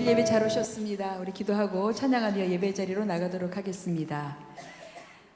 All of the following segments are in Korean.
예배 잘 오셨습니다. 우리 기도하고 찬양하며 예배 자리로 나가도록 하겠습니다.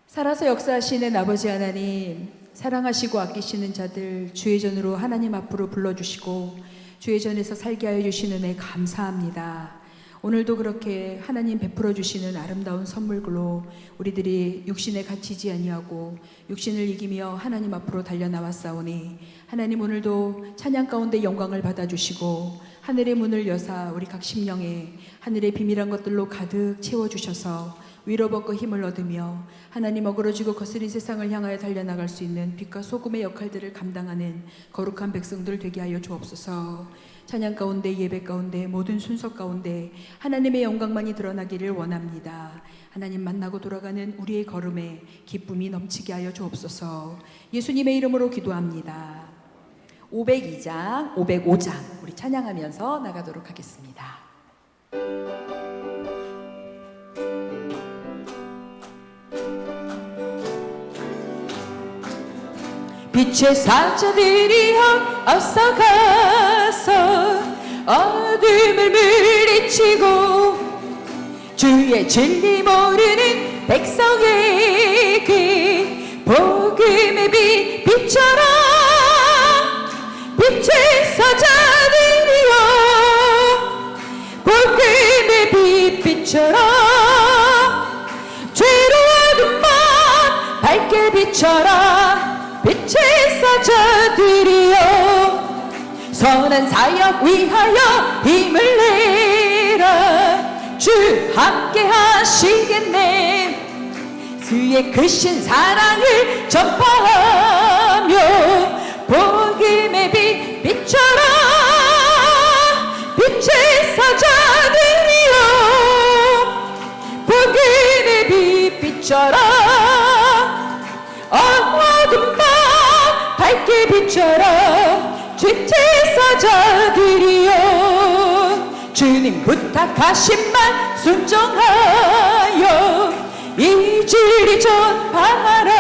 살아서 역사하시는 아버지 하나님, 사랑하시고 아끼시는 자들 주의 전으로 하나님 앞으로 불러주시고 주의 전에서 살게 하여 주시는 은혜 감사합니다. 오늘도 그렇게 하나님 베풀어 주시는 아름다운 선물로 우리들이 육신에 갇히지 아니하고 육신을 이기며 하나님 앞으로 달려나왔사오니 하나님 오늘도 찬양 가운데 영광을 받아주시고 하늘의 문을 여사 우리 각 심령에 하늘의 비밀한 것들로 가득 채워주셔서 위로받고 힘을 얻으며 하나님 어그러지고 거스린 세상을 향하여 달려나갈 수 있는 빛과 소금의 역할들을 감당하는 거룩한 백성들 되게 하여 주옵소서. 찬양 가운데 예배 가운데 모든 순서 가운데 하나님의 영광만이 드러나기를 원합니다. 하나님 만나고 돌아가는 우리의 걸음에 기쁨이 넘치게 하여 주옵소서. 예수님의 이름으로 기도합니다. 502장, 505장 우리 찬양하면서 나가도록 하겠습니다. 빛의 사자들이여 어서 가서 어둠을 물리치고 주의 진리 모르는 백성에게 복음의 빛 비춰라. 빛의 사자들이여 복음의 빛 비춰라. 죄로 어둠만 밝게 비춰라. 빛의 사자들이여 선한 사역 위하여 힘을 내라. 주 함께 하시겠네. 주의 크신 사랑을 전파하며 복음의 빛 비춰라. 빛의 사자들이여 복음의 빛 비춰라. 어둠 밝게 비춰라. 빛의 사자들이여 주님 부탁하신 말 순종하여 이주리 전파하라.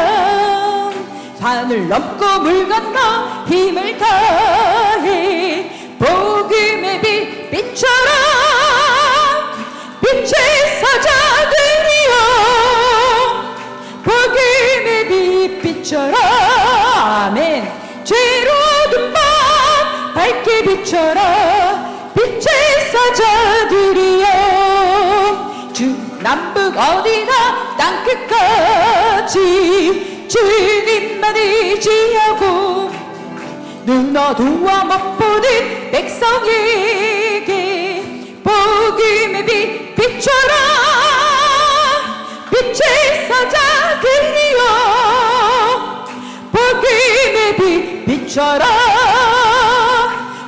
산을 넘고 물 건너 힘을 다해 복음의 빛 비춰라. 빛의 사자들이여 복음의 빛 비춰라. 아멘. 죄로 어둠 밤 밝게 비춰라. 빛의 사자들이여 주 남북 어디나 땅끝까지 주님만 의지하고 눈 어두워 못 보는 백성에게 복음의 빛 비춰라. 빛의 사자들이여 복음의 빛 비춰라.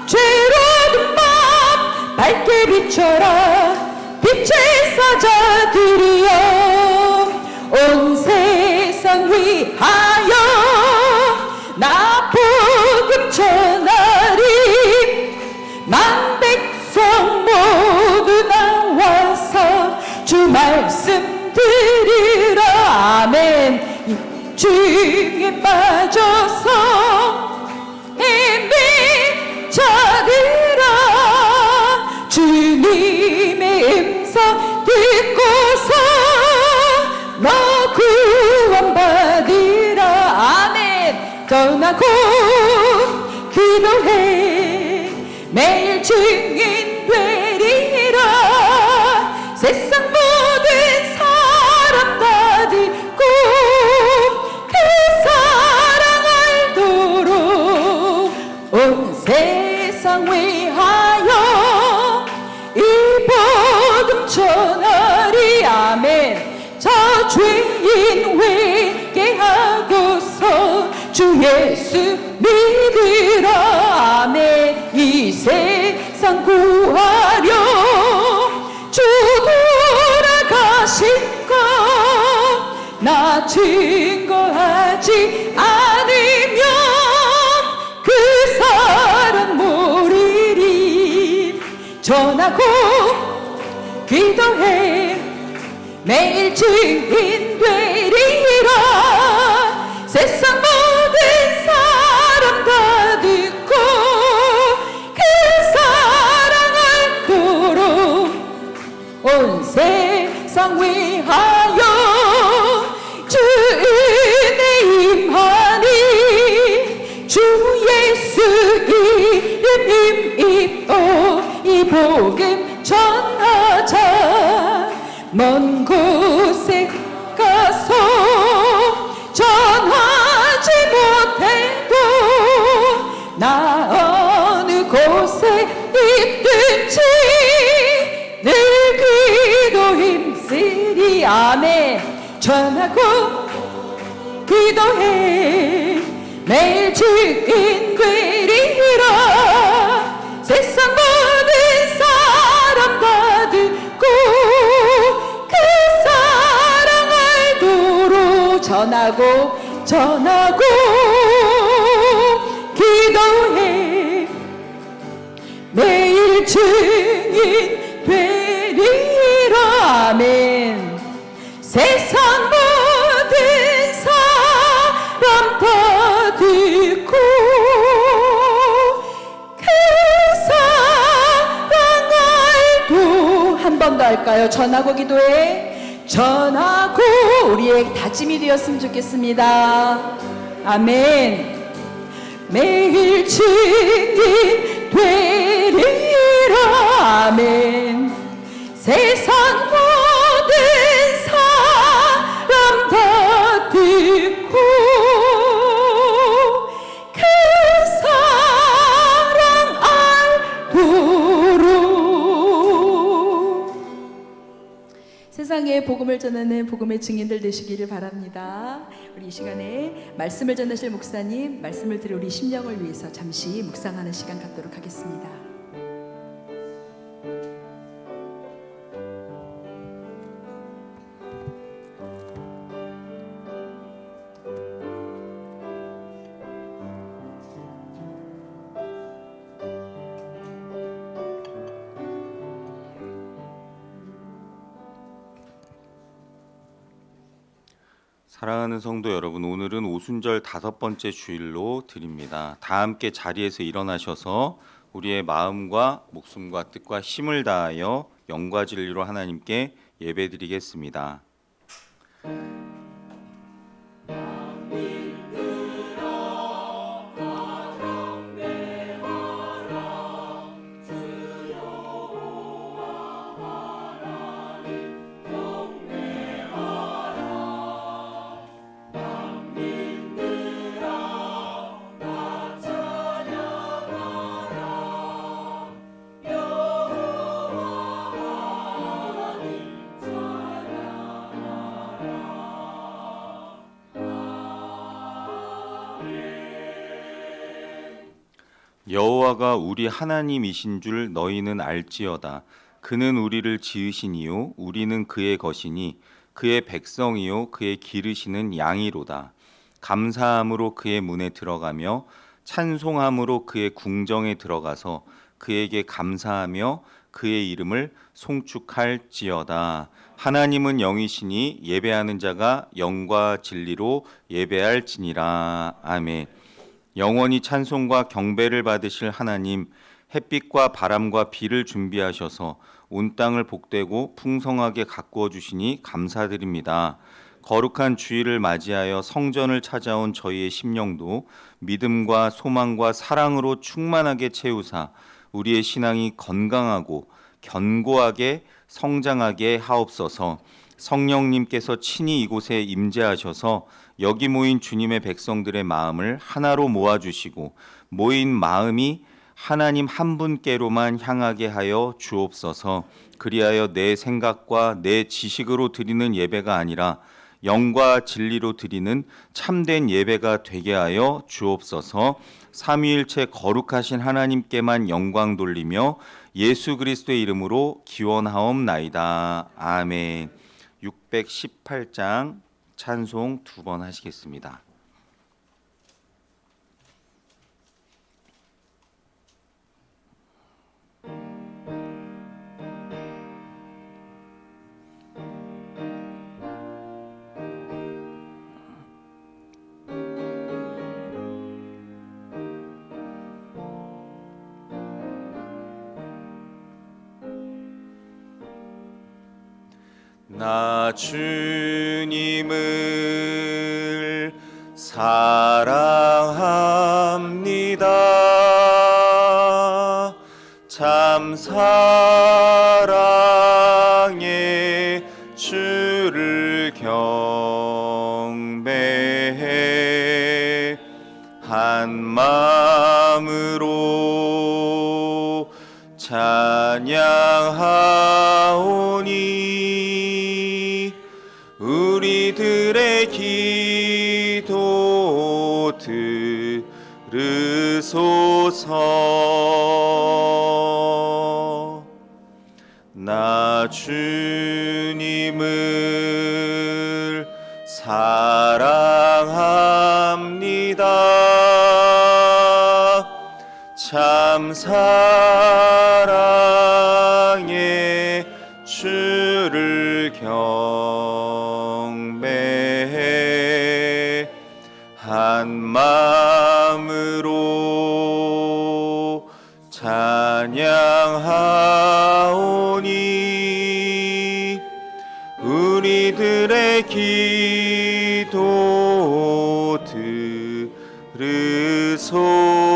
죄로 어둠 밤 밝게 비춰라. 빛의 사자들이여 온 세상 위하여 나 복음 전하리. 만 백성 모두 나와서 주 말씀 들으라. 아멘. 주에 빠져서 헤매자들아 주님의 음성 듣고서 너 구원받으라. 아멘. 떠나고 기도해 매일 증인 되리라. 세상 모든 사람 다 듣고 그 사랑 알도록 온 세상 위하여 이 복음 전하리. 아멘. 저 죄인 회개하고서 주 예수 믿으라. 아멘. 이 세상 구하려 주 돌아가신 것 나 증거하지 않으면 그 사람 모르리. 전하고 기도해 매일 증인 되리라. 세상 모든 사람 다 듣고 그 사랑 알도록 전하고 기도해 매일 주인 되리라. 세상 모든 사람 다 듣고 그 사랑 알도록 전하고 기도해 매일 증인 되리라. 아멘. 세상 모든 사람 다 듣고 그 사랑 알도. 한 번 더 할까요? 전하고 기도해. 전하고. 우리의 다짐이 되었으면 좋겠습니다. 아멘. 매일 증인 되리라. 아멘. 세상 모든 사람 다 듣고 그 사랑 알도록. 세상에 복음을 전하는 복음의 증인들 되시기를 바랍니다. 우리 이 시간에 말씀을 전하실 목사님, 말씀을 들을 우리 심령을 위해서 잠시 묵상하는 시간 갖도록 하겠습니다. 사랑하는 성도 여러분, 오늘은 오순절 5번째 주일로 드립니다. 다 함께 자리에서 일어나셔서 우리의 마음과 목숨과 뜻과 힘을 다하여 영과 진리로 하나님께 예배드리겠습니다. 여호와가 우리 하나님이신 줄 너희는 알지어다. 그는 우리를 지으시니요 우리는 그의 것이니 그의 백성이요 그의 기르시는 양이로다. 감사함으로 그의 문에 들어가며 찬송함으로 그의 궁정에 들어가서 그에게 감사하며 그의 이름을 송축할지어다. 하나님은 영이시니 예배하는 자가 영과 진리로 예배할지니라. 아멘. 영원히 찬송과 경배를 받으실 하나님, 햇빛과 바람과 비를 준비하셔서 온 땅을 복되고 풍성하게 가꾸어 주시니 감사드립니다. 거룩한 주일을 맞이하여 성전을 찾아온 저희의 심령도 믿음과 소망과 사랑으로 충만하게 채우사 우리의 신앙이 건강하고 견고하게 성장하게 하옵소서. 성령님께서 친히 이곳에 임재하셔서 여기 모인 주님의 백성들의 마음을 하나로 모아주시고 모인 마음이 하나님 한 분께로만 향하게 하여 주옵소서. 그리하여 내 생각과 내 지식으로 드리는 예배가 아니라 영과 진리로 드리는 참된 예배가 되게 하여 주옵소서. 삼위일체 거룩하신 하나님께만 영광 돌리며 예수 그리스도의 이름으로 기원하옵나이다. 아멘. 618장 찬송 2번 하시겠습니다. 나 주님을 사랑합니다. 참 사랑의 주를 경배해 한 마음으로 찬양하오니 우리 우리들의 기도 들으소서. 나 주님을 사랑합니다. 참 사랑에 주를 경배해 한 마음으로 찬양하오니 우리들의 기도 들으소서.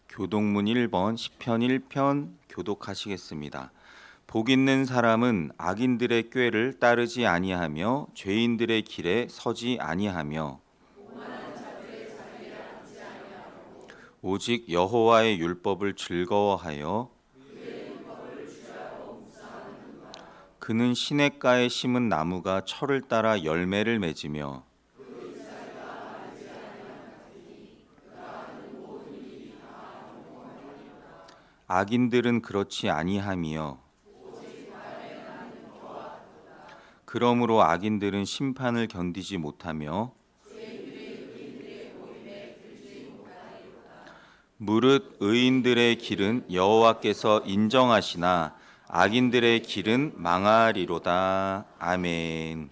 교독문 1번 시편 1편 교독하시겠습니다. 복 있는 사람은 악인들의 꾀를 따르지 아니하며 죄인들의 길에 서지 아니하며 오직 여호와의 율법을 즐거워하여 그는 시냇가에 심은 나무가 철을 따라 열매를 맺으며 악인들은 그렇지 아니하며 그러므로 악인들은 심판을 견디지 못하며 무릇 의인들의 길은 여호와께서 인정하시나 악인들의 길은 망하리로다. 아멘.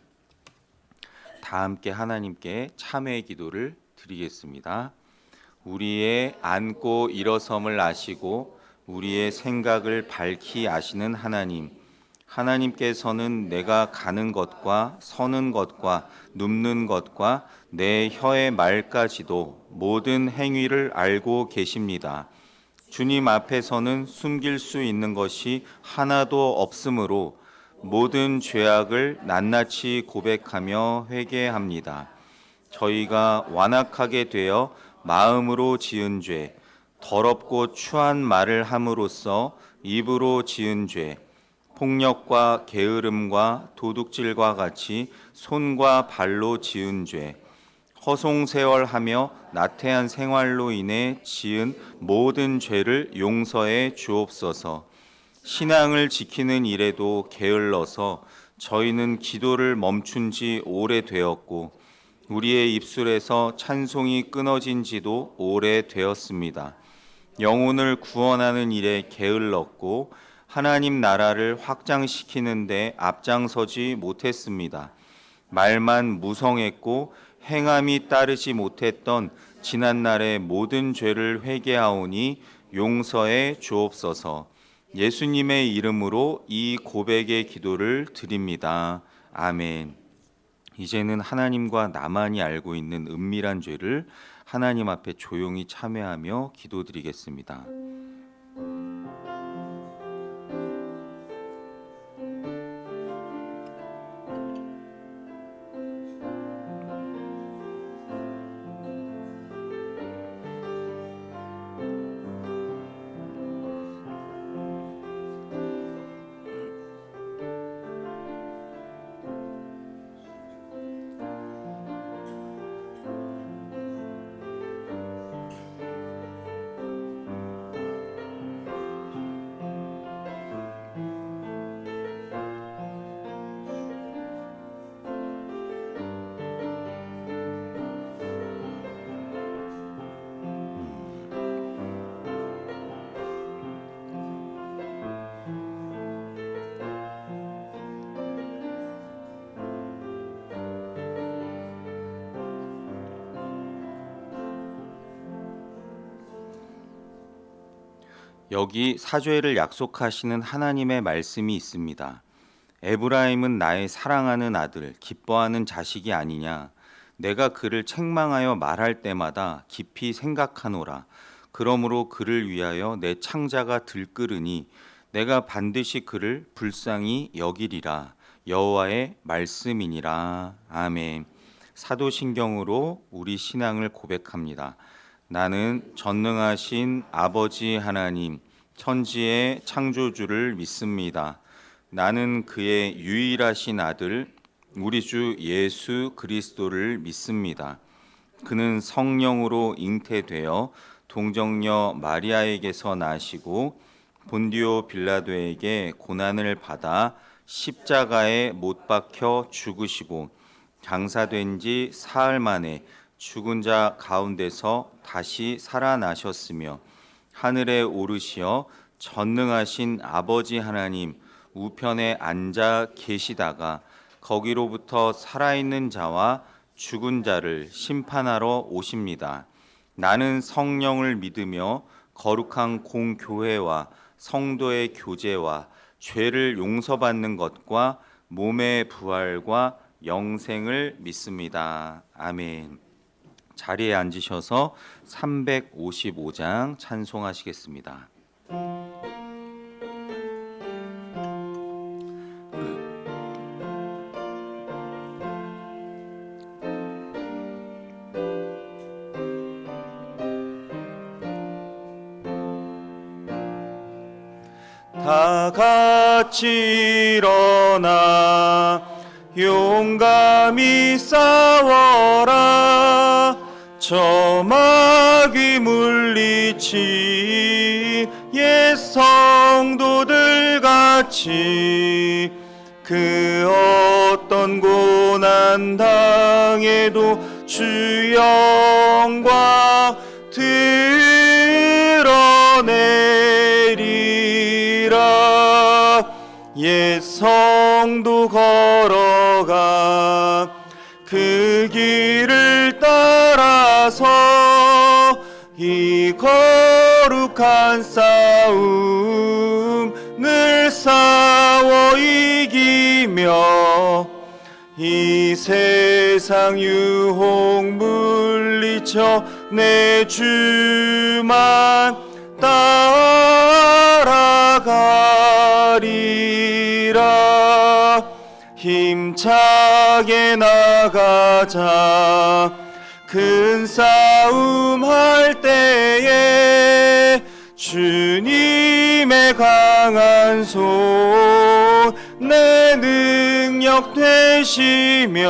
다 함께 하나님께 참회의 기도를 드리겠습니다. 우리의 앉고 일어섬을 아시고 우리의 생각을 밝히 아시는 하나님, 하나님께서는 내가 가는 것과 서는 것과 눕는 것과 내 혀의 말까지도 모든 행위를 알고 계십니다. 주님 앞에서는 숨길 수 있는 것이 하나도 없으므로 모든 죄악을 낱낱이 고백하며 회개합니다. 저희가 완악하게 되어 마음으로 지은 죄, 더럽고 추한 말을 함으로써 입으로 지은 죄, 폭력과 게으름과 도둑질과 같이 손과 발로 지은 죄, 허송세월하며 나태한 생활로 인해 지은 모든 죄를 용서해 주옵소서. 신앙을 지키는 일에도 게을러서 저희는 기도를 멈춘 지 오래되었고 우리의 입술에서 찬송이 끊어진 지도 오래되었습니다. 영혼을 구원하는 일에 게을렀고 하나님 나라를 확장시키는 데 앞장서지 못했습니다. 말만 무성했고 행함이 따르지 못했던 지난날의 모든 죄를 회개하오니 용서해 주옵소서. 예수님의 이름으로 이 고백의 기도를 드립니다. 아멘. 이제는 하나님과 나만이 알고 있는 은밀한 죄를 하나님 앞에 조용히 참회하며 기도드리겠습니다. 여기 사죄를 약속하시는 하나님의 말씀이 있습니다. 에브라임은 나의 사랑하는 아들, 기뻐하는 자식이 아니냐. 내가 그를 책망하여 말할 때마다 깊이 생각하노라. 그러므로 그를 위하여 내 창자가 들끓으니 내가 반드시 그를 불쌍히 여기리라. 여호와의 말씀이니라. 아멘. 사도신경으로 우리 신앙을 고백합니다. 나는 전능하신 아버지 하나님, 천지의 창조주를 믿습니다. 나는 그의 유일하신 아들 우리 주 예수 그리스도를 믿습니다. 그는 성령으로 잉태되어 동정녀 마리아에게서 나시고 본디오 빌라도에게 고난을 받아 십자가에 못 박혀 죽으시고 장사된 지 사흘 만에 죽은 자 가운데서 다시 살아나셨으며 하늘에 오르시어 전능하신 아버지 하나님 우편에 앉아 계시다가 거기로부터 살아있는 자와 죽은 자를 심판하러 오십니다. 나는 성령을 믿으며 거룩한 공교회와 성도의 교제와 죄를 용서받는 것과 몸의 부활과 영생을 믿습니다. 아멘. 자리에 앉으셔서 355장 찬송하시겠습니다. 다 같이 일어나 용감히 싸워라. 저 마귀 물리치 옛 성도들 같이 그 어떤 고난 당해도 주 영광 드러내리라. 옛 성도 걸어가 그 길을 따라서 이 거룩한 싸움 늘 싸워 이기며 이 세상 유혹 물리쳐 내 주만 따라가리라. 힘차게 나가자. 큰 싸움 할 때에 주님의 강한 손 내 능력 되시며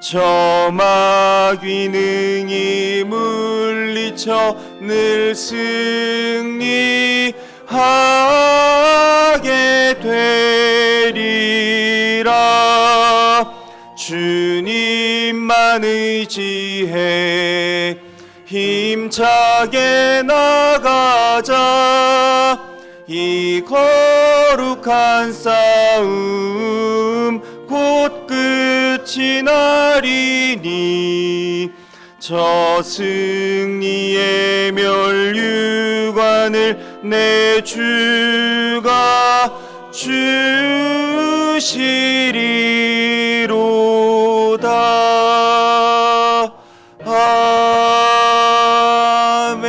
저 마귀 능히 물리쳐 늘 승리하게 되리라. 주님만 의지해 힘차게 나가자. 이 거룩한 싸움 곧 끝이 나리니 저 승리의 멸류관을 내 주가 주시리로다. 아멘.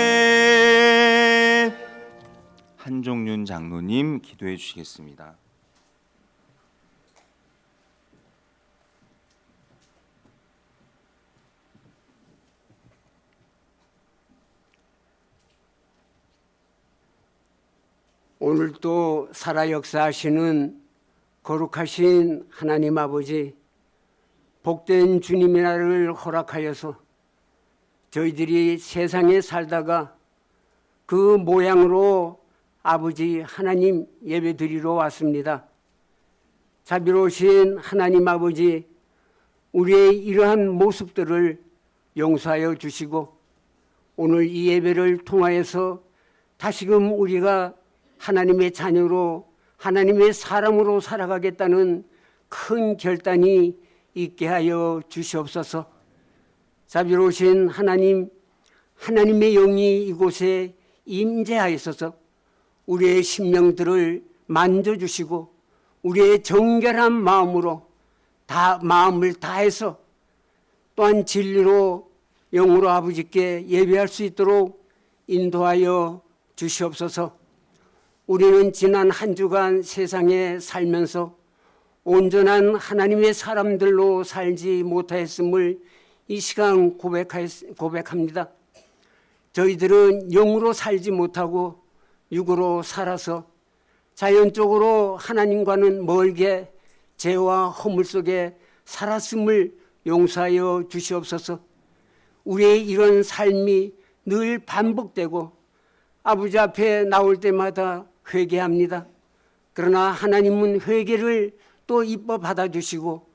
한종윤 장로님 기도해 주시겠습니다. 오늘도 살아 역사하시는 거룩하신 하나님 아버지, 복된 주님의 날을 허락하여서 저희들이 세상에 살다가 그 모양으로 아버지 하나님 예배드리러 왔습니다. 자비로우신 하나님 아버지, 우리의 이러한 모습들을 용서하여 주시고 오늘 이 예배를 통하여서 다시금 우리가 하나님의 자녀로 하나님의 사람으로 살아가겠다는 큰 결단이 있게 하여 주시옵소서. 자비로우신 하나님, 하나님의 영이 이곳에 임재하였어서 우리의 심령들을 만져주시고 우리의 정결한 마음으로 마음을 다해서 또한 진리로 영으로 아버지께 예배할 수 있도록 인도하여 주시옵소서. 우리는 지난 한 주간 세상에 살면서 온전한 하나님의 사람들로 살지 못하였음을 이 시간 고백합니다. 저희들은 영으로 살지 못하고 육으로 살아서 자연적으로 하나님과는 멀게 죄와 허물 속에 살았음을 용서하여 주시옵소서. 우리의 이런 삶이 늘 반복되고 아버지 앞에 나올 때마다 회개합니다. 그러나 하나님은 회개를 또 이뻐 받아주시고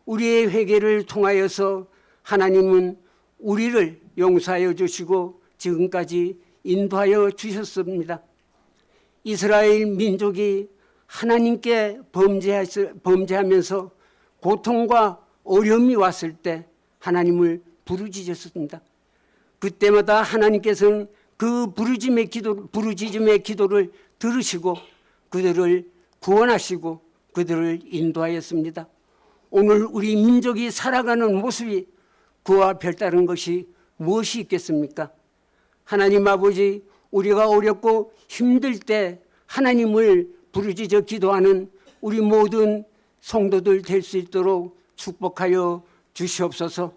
우리의 회개를 통하여서 하나님은 우리를 용서하여 주시고 지금까지 인도하여 주셨습니다. 이스라엘 민족이 하나님께 범죄하면서 고통과 어려움이 왔을 때 하나님을 부르짖었습니다. 그때마다 하나님께서는 그 부르짖음의 기도를 들으시고 그들을 구원하시고 그들을 인도하였습니다. 오늘 우리 민족이 살아가는 모습이 그와 별다른 것이 무엇이 있겠습니까? 하나님 아버지, 우리가 어렵고 힘들 때 하나님을 부르짖어 기도하는 우리 모든 성도들 될 수 있도록 축복하여 주시옵소서.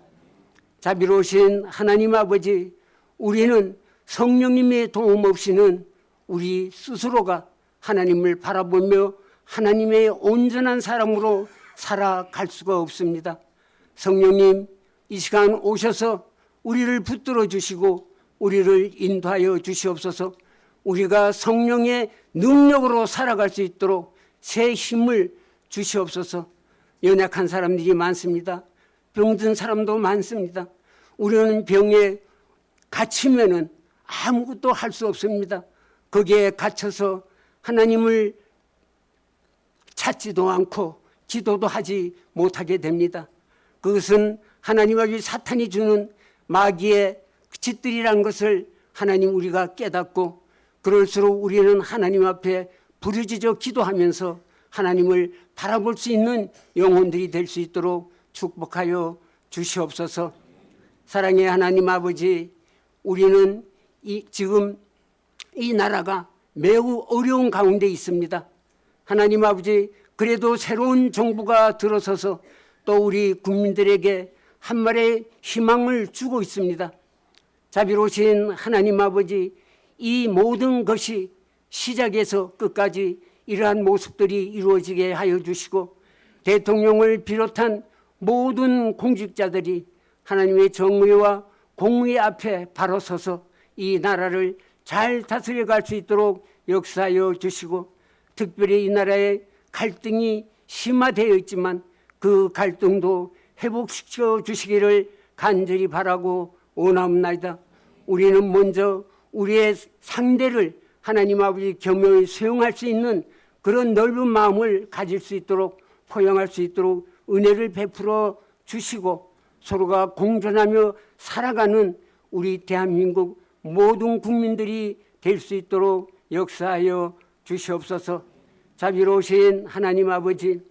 자비로우신 하나님 아버지, 우리는 성령님의 도움 없이는 우리 스스로가 하나님을 바라보며 하나님의 온전한 사람으로 살아갈 수가 없습니다. 성령님, 이 시간 오셔서 우리를 붙들어 주시고 우리를 인도하여 주시옵소서. 우리가 성령의 능력으로 살아갈 수 있도록 새 힘을 주시옵소서. 연약한 사람들이 많습니다. 병든 사람도 많습니다. 우리는 병에 갇히면은 아무것도 할 수 없습니다. 거기에 갇혀서 하나님을 찾지도 않고 기도도 하지 못하게 됩니다. 그것은 하나님과 사탄이 주는 마귀의 짓들이란 것을 하나님 우리가 깨닫고 그럴수록 우리는 하나님 앞에 부르짖어 기도하면서 하나님을 바라볼 수 있는 영혼들이 될 수 있도록 축복하여 주시옵소서. 사랑의 하나님 아버지, 우리는 지금 이 나라가 매우 어려운 가운데 있습니다. 하나님 아버지, 그래도 새로운 정부가 들어서서 또 우리 국민들에게 한 말의 희망을 주고 있습니다. 자비로우신 하나님 아버지, 이 모든 것이 시작에서 끝까지 이러한 모습들이 이루어지게 하여 주시고 대통령을 비롯한 모든 공직자들이 하나님의 정의와 공의 앞에 바로 서서 이 나라를 잘 다스려 갈 수 있도록 역사하여 주시고 특별히 이 나라의 갈등이 심화되어 있지만 그 갈등도 회복시켜 주시기를 간절히 바라고 원하옵나이다. 우리는 먼저 우리의 상대를 하나님 아버지 겸허히 수용할 수 있는 그런 넓은 마음을 가질 수 있도록 포용할 수 있도록 은혜를 베풀어 주시고 서로가 공존하며 살아가는 우리 대한민국 모든 국민들이 될 수 있도록 역사하여 주시옵소서. 자비로우신 하나님 아버지,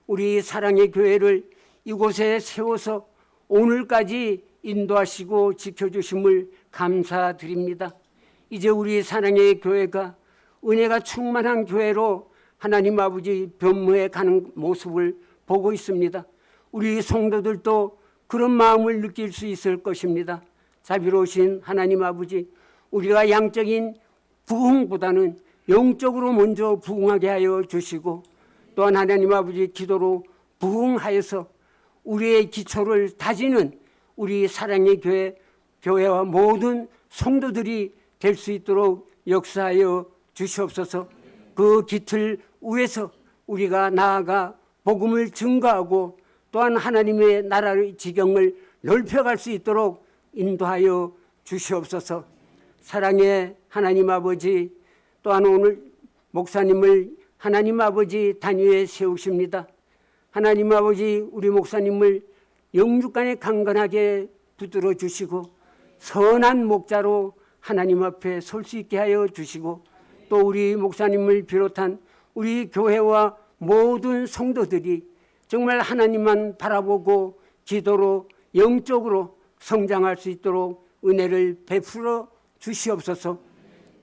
우리 사랑의 교회를 이곳에 세워서 오늘까지 인도하시고 지켜주심을 감사드립니다. 이제 우리 사랑의 교회가 은혜가 충만한 교회로 하나님 아버지 변모해 가는 모습을 보고 있습니다. 우리 성도들도 그런 마음을 느낄 수 있을 것입니다. 자비로우신 하나님 아버지, 우리가 양적인 부흥보다는 영적으로 먼저 부흥하게 하여 주시고 또한 하나님 아버지 기도로 부흥하여서 우리의 기초를 다지는 우리 사랑의 교회와 모든 성도들이 될 수 있도록 역사하여 주시옵소서. 그 기틀 위에서 우리가 나아가 복음을 증거하고 또한 하나님의 나라의 지경을 넓혀갈 수 있도록 인도하여 주시옵소서. 사랑의 하나님 아버지, 또한 오늘 목사님을 하나님 아버지 단위에 세우십니다. 하나님 아버지, 우리 목사님을 영육간에 강건하게 붙들어 주시고 선한 목자로 하나님 앞에 설 수 있게 하여 주시고 또 우리 목사님을 비롯한 우리 교회와 모든 성도들이 정말 하나님만 바라보고 기도로 영적으로 성장할 수 있도록 은혜를 베풀어 주시옵소서.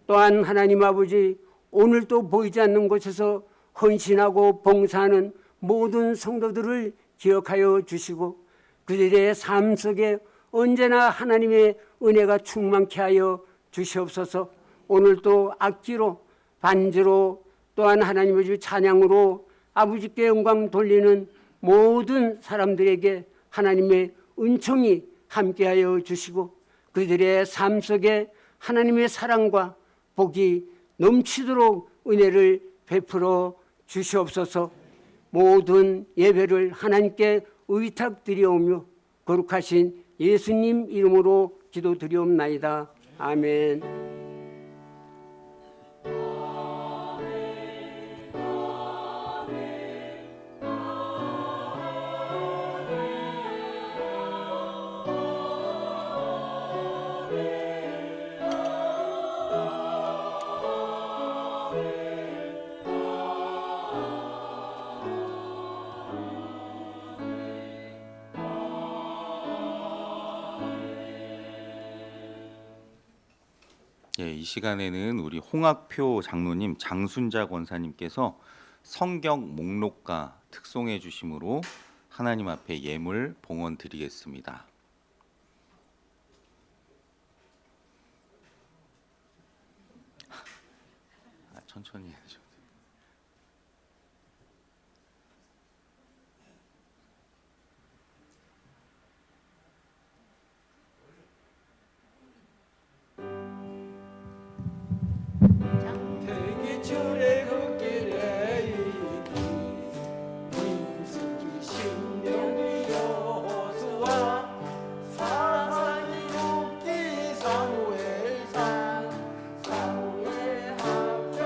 또한 하나님 아버지, 오늘도 보이지 않는 곳에서 헌신하고 봉사하는 모든 성도들을 기억하여 주시고 그들의 삶 속에 언제나 하나님의 은혜가 충만케 하여 주시옵소서. 오늘도 악기로 반주로 또한 하나님의 주 찬양으로 아버지께 영광 돌리는 모든 사람들에게 하나님의 은총이 함께하여 주시고 그들의 삶 속에 하나님의 사랑과 복이 넘치도록 은혜를 베풀어 주시옵소서. 모든 예배를 하나님께 의탁드리오며 거룩하신 예수님 이름으로 기도드리옵나이다. 아멘. 예, 이 시간에는 우리 홍학표 장로님, 장순자 권사님께서 성경 목록가 특송해 주심으로 하나님 앞에 예물 봉헌 드리겠습니다. 천천히 해야죠. 대기줄에 걷기래 민수기 신명이 여호수아 사사기 묵기 사무엘상 사무엘 합편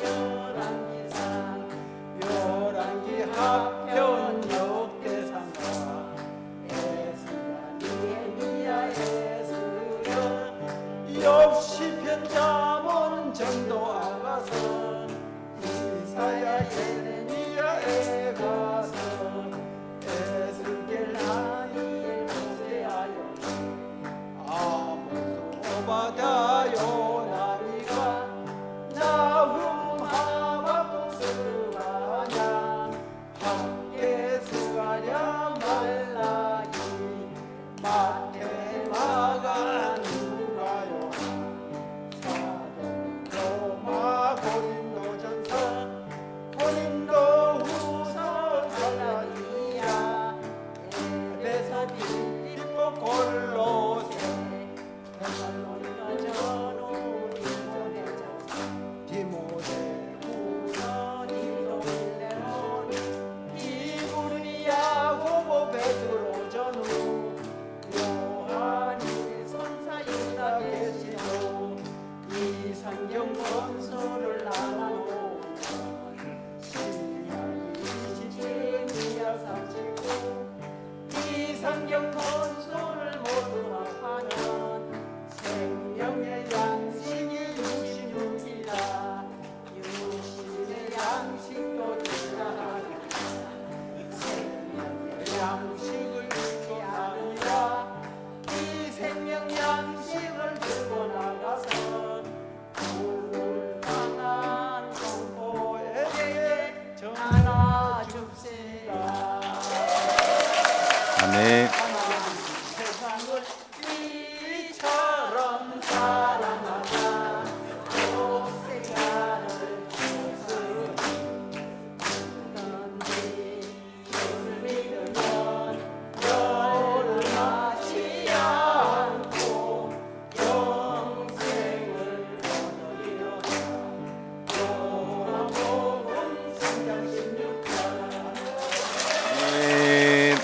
열왕기상 열왕기 합편 역대상가 에스라 니에미야 에스라 엽시편 잠언 정도 아가서 이사야 예레미야 에가서 에스겔 다니엘 호세아요 아모스 오바댜 요나미가 나훔 하박국 스가랴 학개 스가랴 말라기 마태 마가 누가요 로마 고린도전서 고린도후서 갈라디아 에베소 빌립보 골로새 데살로니가 전후 디모데후서 디도빌레몬 이브리 야고보 베드로 전후 요한이 선사 유다 계시도 이 성경 본서를 나눠놓으면 시편 27미야 39 이 성경 본서를 모두 합하면 생명의 양식이 66이라 육신의 양식도 지나가리라 생명의 양식을 주고 나니라 이 생명 양식을 들고 나가서 불만한 공포에게 전하나 줍시다. 아멘. 하나님 세상을 이처럼 사랑하다 독생아를 주시니 주를 믿으면 열하지 않고 영생을 얻으리로다. 요한복음 3장 16절. 아멘.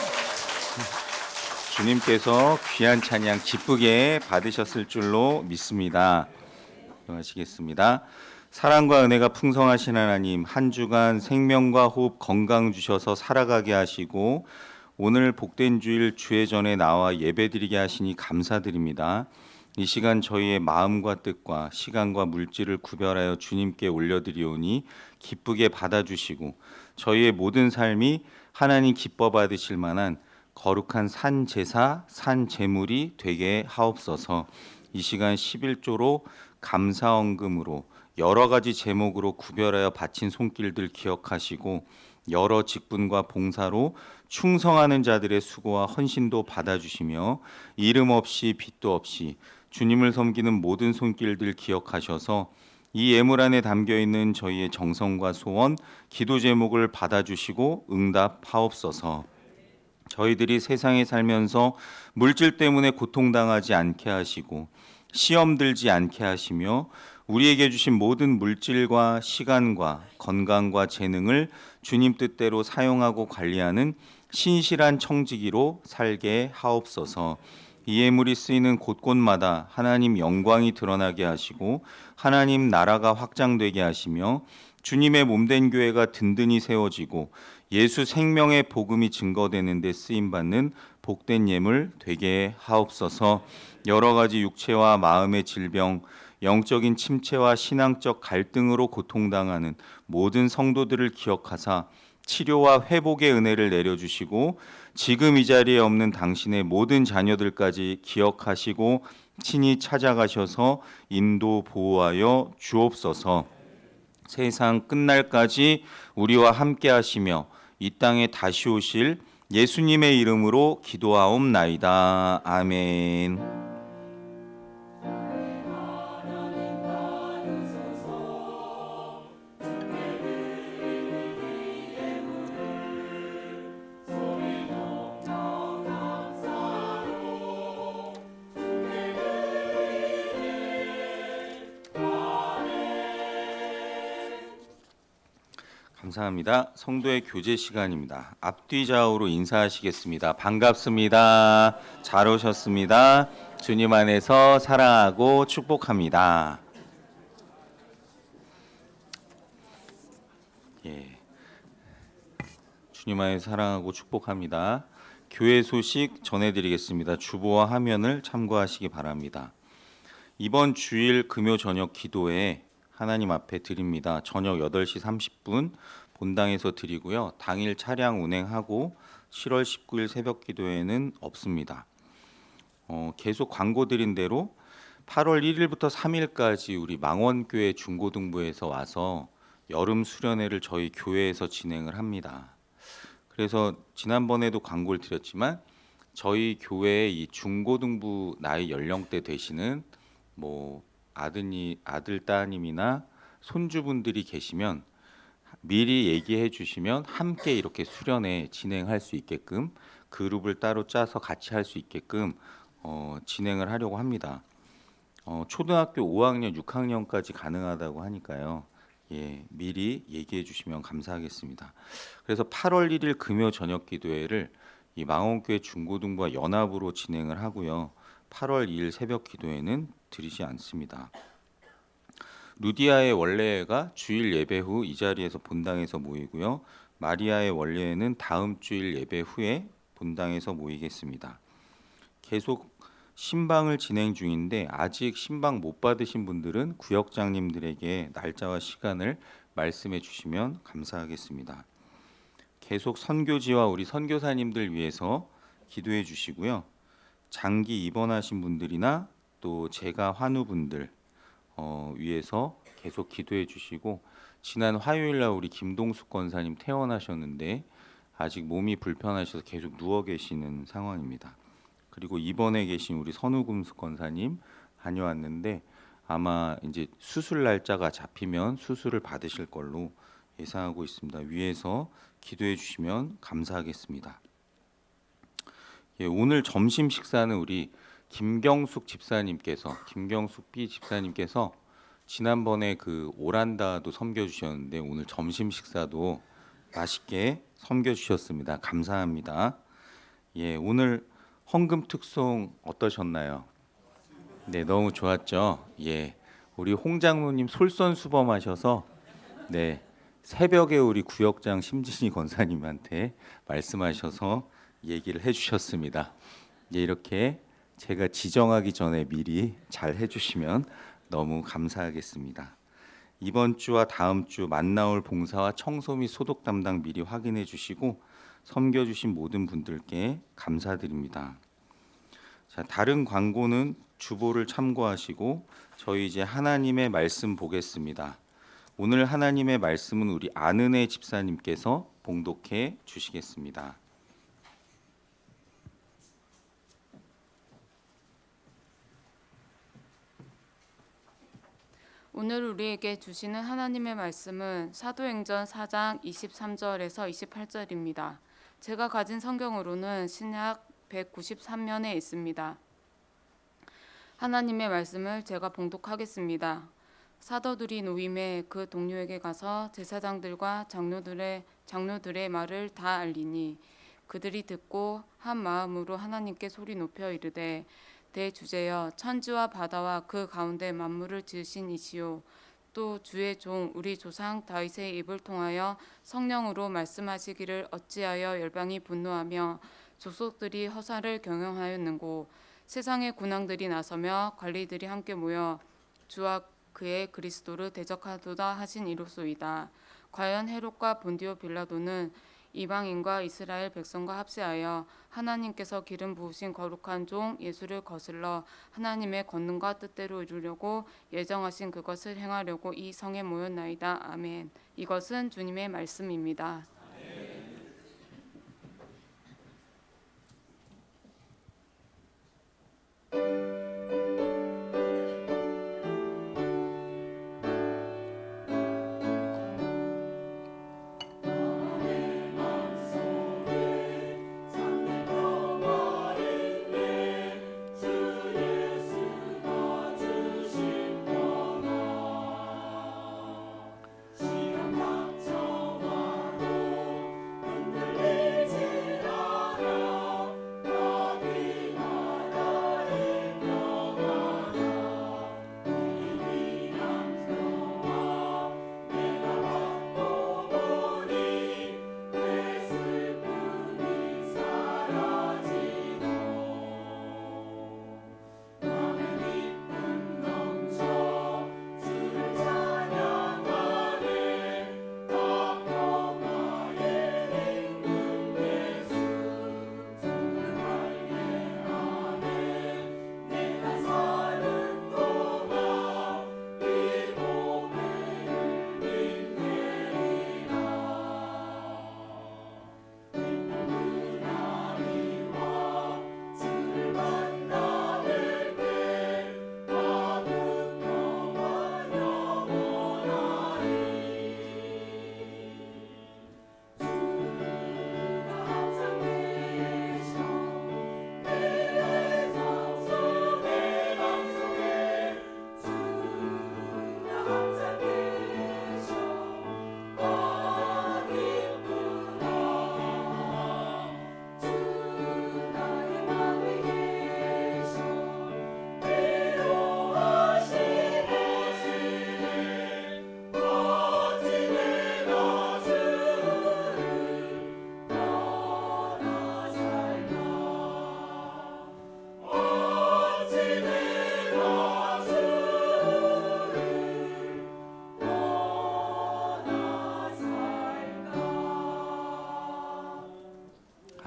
주님께서 귀한 찬양 기쁘게 받으셨을 줄로 믿습니다. 기도하시겠습니다. 사랑과 은혜가 풍성하신 하나님, 한 주간 생명과 호흡, 건강 주셔서 살아가게 하시고 오늘 복된 주일 주의 전에 나와 예배드리게 하시니 감사드립니다. 이 시간 저희의 마음과 뜻과 시간과 물질을 구별하여 주님께 올려드리오니 기쁘게 받아주시고 저희의 모든 삶이 하나님 기뻐 받으실 만한 거룩한 산 제사, 산 제물이 되게 하옵소서. 이 시간 11조로 감사언금으로 여러 가지 제목으로 구별하여 바친 손길들 기억하시고 여러 직분과 봉사로 충성하는 자들의 수고와 헌신도 받아주시며 이름 없이 빚도 없이 주님을 섬기는 모든 손길들 기억하셔서 이 예물 안에 담겨 있는 저희의 정성과 소원, 기도 제목을 받아주시고 응답하옵소서. 저희들이 세상에 살면서 물질 때문에 고통당하지 않게 하시고 시험 들지 않게 하시며 우리에게 주신 모든 물질과 시간과 건강과 재능을 주님 뜻대로 사용하고 관리하는 신실한 청지기로 살게 하옵소서. 이 예물이 쓰이는 곳곳마다 하나님 영광이 드러나게 하시고 하나님 나라가 확장되게 하시며 주님의 몸된 교회가 든든히 세워지고 예수 생명의 복음이 증거되는 데 쓰임 받는 복된 예물 되게 하옵소서. 여러 가지 육체와 마음의 질병, 영적인 침체와 신앙적 갈등으로 고통당하는 모든 성도들을 기억하사 치료와 회복의 은혜를 내려주시고 지금 이 자리에 없는 당신의 모든 자녀들까지 기억하시고 친히 찾아가셔서 인도 보호하여 주옵소서. 세상 끝날까지 우리와 함께 하시며 이 땅에 다시 오실 예수님의 이름으로 기도하옵나이다. 아멘. 감사합니다. 성도의 교제 시간입니다. 앞뒤 좌우로 인사하시겠습니다. 반갑습니다. 잘 오셨습니다. 주님 안에서 사랑하고 축복합니다. 예. 주님 안에서 사랑하고 축복합니다. 교회 소식 전해드리겠습니다. 주보와 화면을 참고하시기 바랍니다. 이번 주일 금요 저녁 기도에 하나님 앞에 드립니다. 저녁 8시 30분 본당에서 드리고요. 당일 차량 운행하고 7월 19일 새벽 기도회는 없습니다. 계속 광고 드린 대로 8월 1일부터 3일까지 우리 망원교회 중고등부에서 와서 여름 수련회를 저희 교회에서 진행을 합니다. 그래서 지난번에도 광고를 드렸지만 저희 교회의 이 중고등부 나이 연령대 되시는 아들 따님이나 손주분들이 계시면 미리 얘기해 주시면 함께 이렇게 수련회 진행할 수 있게끔 그룹을 따로 짜서 같이 할 수 있게끔 진행을 하려고 합니다. 초등학교 5학년, 6학년까지 가능하다고 하니까요. 예, 미리 얘기해 주시면 감사하겠습니다. 그래서 8월 1일 금요 저녁 기도회를 이 망원교회 중고등부와 연합으로 진행을 하고요. 8월 2일 새벽 기도회는 드리지 않습니다. 루디아의 원래가 주일 예배 후 이 자리에서 본당에서 모이고요. 마리아의 원래는 다음 주일 예배 후에 본당에서 모이겠습니다. 계속 신방을 진행 중인데 아직 신방 못 받으신 분들은 구역장님들에게 날짜와 시간을 말씀해 주시면 감사하겠습니다. 계속 선교지와 우리 선교사님들 위해서 기도해 주시고요. 장기 입원하신 분들이나 또 제가 환우분들 위해서 계속 기도해 주시고 지난 화요일 날 우리 김동숙 권사님 퇴원하셨는데 아직 몸이 불편하셔서 계속 누워 계시는 상황입니다. 그리고 입원해 계신 우리 선우금숙 권사님 다녀왔는데 아마 이제 수술 날짜가 잡히면 수술을 받으실 걸로 예상하고 있습니다. 위에서 기도해 주시면 감사하겠습니다. 예, 오늘 점심 식사는 우리 김경숙 B 집사님께서 지난번에 그 오란다도 섬겨 주셨는데 오늘 점심 식사도 맛있게 섬겨 주셨습니다. 감사합니다. 예, 오늘 헌금 특송 어떠셨나요? 네, 너무 좋았죠. 예, 우리 홍 장로님 솔선수범하셔서 네, 새벽에 우리 구역장 심진희 권사님한테 말씀하셔서 얘기를 해주셨습니다. 예, 이렇게 제가 지정하기 전에 미리 잘 해주시면 너무 감사하겠습니다. 이번 주와 다음 주 만나올 봉사와 청소 및 소독 담당 미리 확인해 주시고 섬겨주신 모든 분들께 감사드립니다. 자, 다른 광고는 주보를 참고하시고 저희 이제 하나님의 말씀 보겠습니다. 오늘 하나님의 말씀은 우리 안은혜 집사님께서 봉독해 주시겠습니다. 오늘 우리에게 주시는 하나님의 말씀은 사도행전 4장 23절에서 28절입니다. 제가 가진 성경으로는 신약 193면에 있습니다. 하나님의 말씀을 제가 봉독하겠습니다. 사도들이 노임에 그 동료에게 가서 제사장들과 장로들의 말을 다 알리니 그들이 듣고 한 마음으로 하나님께 소리 높여 이르되 대주제여 천지와 바다와 그 가운데 만물을 지으신 이시오 또 주의 종 우리 조상 다윗의 입을 통하여 성령으로 말씀하시기를 어찌하여 열방이 분노하며 족속들이 허사를 경영하였는고 세상의 군왕들이 나서며 관리들이 함께 모여 주와 그의 그리스도를 대적하도다 하신 이로소이다. 과연 헤롯과 본디오 빌라도는 이방인과 이스라엘 백성과 합세하여 하나님께서 기름 부으신 거룩한 종 예수를 거슬러 하나님의 권능과 뜻대로 이루려고 예정하신 그것을 행하려고 이 성에 모였나이다. 아멘. 이것은 주님의 말씀입니다.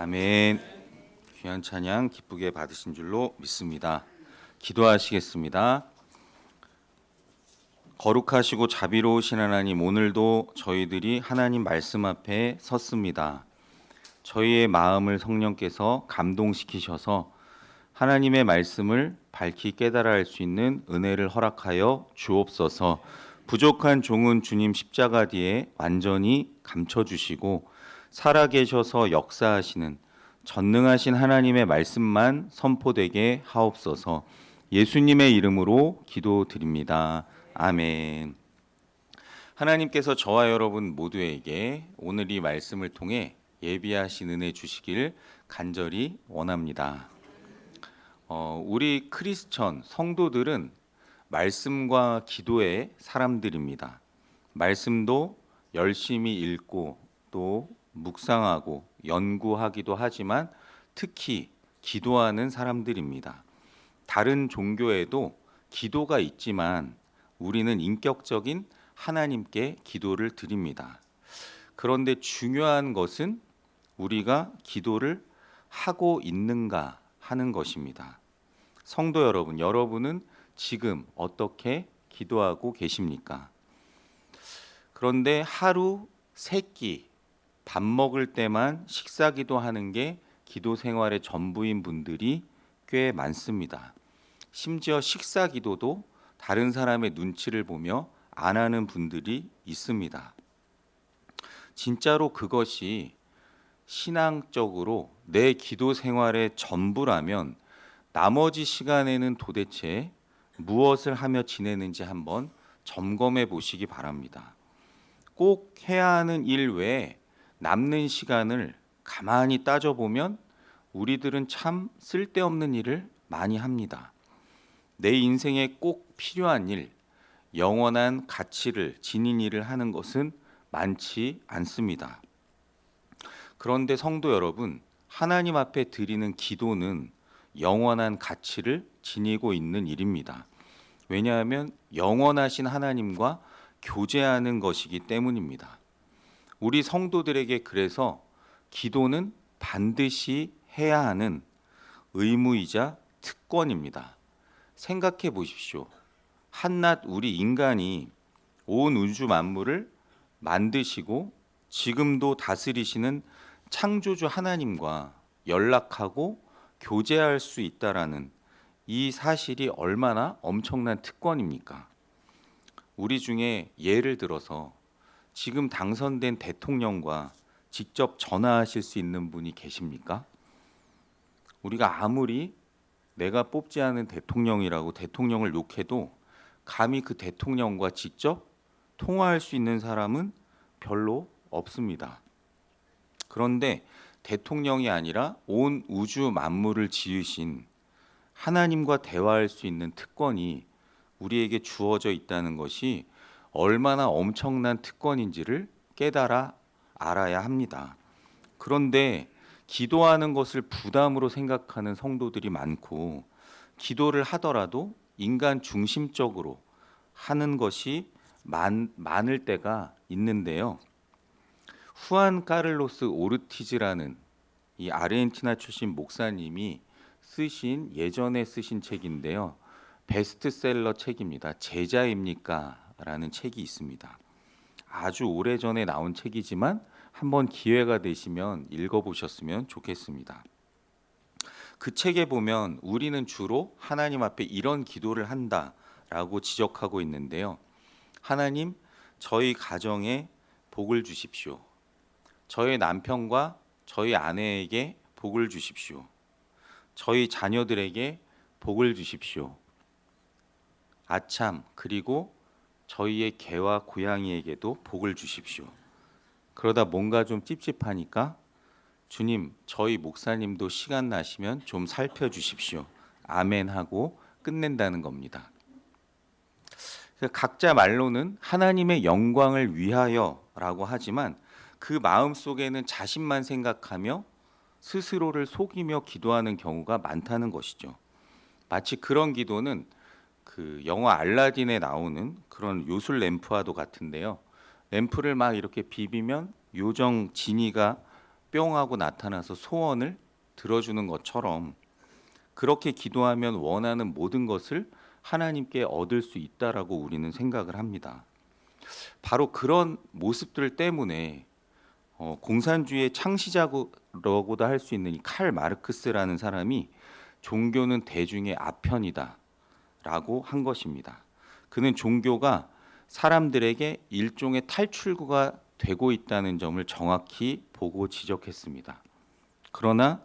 아멘. 귀한 찬양 기쁘게 받으신 줄로 믿습니다. 기도하시겠습니다. 거룩하시고 자비로우신 하나님, 오늘도 저희들이 하나님 말씀 앞에 섰습니다. 저희의 마음을 성령께서 감동시키셔서 하나님의 말씀을 밝히 깨달아 할 수 있는 은혜를 허락하여 주옵소서. 부족한 종은 주님 십자가 뒤에 완전히 감춰주시고 살아계셔서 역사하시는 전능하신 하나님의 말씀만 선포되게 하옵소서. 예수님의 이름으로 기도드립니다. 아멘. 하나님께서 저와 여러분 모두에게 오늘 이 말씀을 통해 예비하신 은혜 주시길 간절히 원합니다. 우리 크리스천 성도들은 말씀과 기도의 사람들입니다. 말씀도 열심히 읽고 또 묵상하고 연구하기도 하지만 특히 기도하는 사람들입니다. 다른 종교에도 기도가 있지만 우리는 인격적인 하나님께 기도를 드립니다. 그런데 중요한 것은 우리가 기도를 하고 있는가 하는 것입니다. 성도 여러분, 여러분은 지금 어떻게 기도하고 계십니까? 그런데 하루 세 끼 밥 먹을 때만 식사 기도하는 게 기도 생활의 전부인 분들이 꽤 많습니다. 심지어 식사 기도도 다른 사람의 눈치를 보며 안 하는 분들이 있습니다. 진짜로 그것이 신앙적으로 내 기도 생활의 전부라면 나머지 시간에는 도대체 무엇을 하며 지내는지 한번 점검해 보시기 바랍니다. 꼭 해야 하는 일 외에 남는 시간을 가만히 따져보면 우리들은 참 쓸데없는 일을 많이 합니다. 내 인생에 꼭 필요한 일, 영원한 가치를 지닌 일을 하는 것은 많지 않습니다. 그런데 성도 여러분, 하나님 앞에 드리는 기도는 영원한 가치를 지니고 있는 일입니다. 왜냐하면 영원하신 하나님과 교제하는 것이기 때문입니다. 우리 성도들에게 그래서 기도는 반드시 해야 하는 의무이자 특권입니다. 생각해 보십시오. 한낱 우리 인간이 온 우주 만물을 만드시고 지금도 다스리시는 창조주 하나님과 연락하고 교제할 수 있다라는 이 사실이 얼마나 엄청난 특권입니까? 우리 중에 예를 들어서 지금 당선된 대통령과 직접 전화하실 수 있는 분이 계십니까? 우리가 아무리 내가 뽑지 않은 대통령이라고 대통령을 욕해도 감히 그 대통령과 직접 통화할 수 있는 사람은 별로 없습니다. 그런데 대통령이 아니라 온 우주 만물을 지으신 하나님과 대화할 수 있는 특권이 우리에게 주어져 있다는 것이 얼마나 엄청난 특권인지를 깨달아 알아야 합니다. 그런데 기도하는 것을 부담으로 생각하는 성도들이 많고 기도를 하더라도 인간 중심적으로 하는 것이 많을 때가 있는데요. 후안 카를로스 오르티즈라는 이 아르헨티나 출신 목사님이 예전에 쓰신 책인데요. 베스트셀러 책입니다. 제자입니까? 라는 책이 있습니다. 아주 오래전에 나온 책이지만 한번 기회가 되시면 읽어보셨으면 좋겠습니다. 그 책에 보면 우리는 주로 하나님 앞에 이런 기도를 한다라고 지적하고 있는데요. 하나님, 저희 가정에 복을 주십시오. 저희 남편과 저희 아내에게 복을 주십시오. 저희 자녀들에게 복을 주십시오. 아참, 그리고 저희의 개와 고양이에게도 복을 주십시오. 그러다 뭔가 좀 찝찝하니까 주님, 저희 목사님도 시간 나시면 좀 살펴주십시오. 아멘 하고 끝낸다는 겁니다. 각자 말로는 하나님의 영광을 위하여라고 하지만 그 마음속에는 자신만 생각하며 스스로를 속이며 기도하는 경우가 많다는 것이죠. 마치 그런 기도는 그 영화 알라딘에 나오는 그런 요술 램프와도 같은데요. 램프를 막 이렇게 비비면 요정 지니가 뿅 하고 나타나서 소원을 들어주는 것처럼 그렇게 기도하면 원하는 모든 것을 하나님께 얻을 수 있다라고 우리는 생각을 합니다. 바로 그런 모습들 때문에 공산주의의 창시자라고도 할 수 있는 이 칼 마르크스라는 사람이 종교는 대중의 아편이다 라고 한 것입니다. 그는 종교가 사람들에게 일종의 탈출구가 되고 있다는 점을 정확히 보고 지적했습니다. 그러나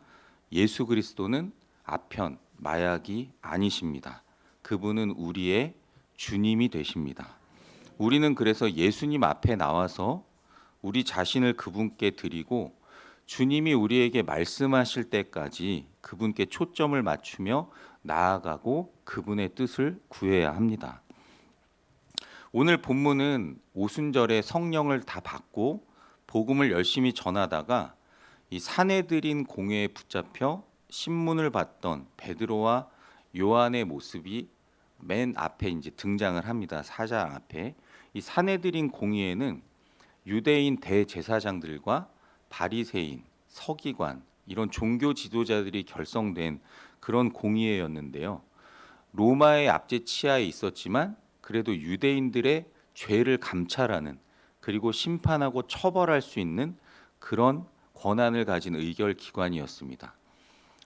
예수 그리스도는 아편, 마약이 아니십니다. 그분은 우리의 주님이 되십니다. 우리는 그래서 예수님 앞에 나와서 우리 자신을 그분께 드리고 주님이 우리에게 말씀하실 때까지 그분께 초점을 맞추며 나아가고 그분의 뜻을 구해야 합니다. 오늘 본문은 오순절에 성령을 다 받고 복음을 열심히 전하다가 이 사내들인 공회에 붙잡혀 신문을 받던 베드로와 요한의 모습이 맨 앞에 이제 등장을 합니다. 사장 앞에. 이 사내들인 공회에는 유대인 대제사장들과 바리새인, 서기관 이런 종교 지도자들이 결성된 그런 공의회였는데요. 로마의 압제 치하에 있었지만 그래도 유대인들의 죄를 감찰하는 그리고 심판하고 처벌할 수 있는 그런 권한을 가진 의결 기관이었습니다.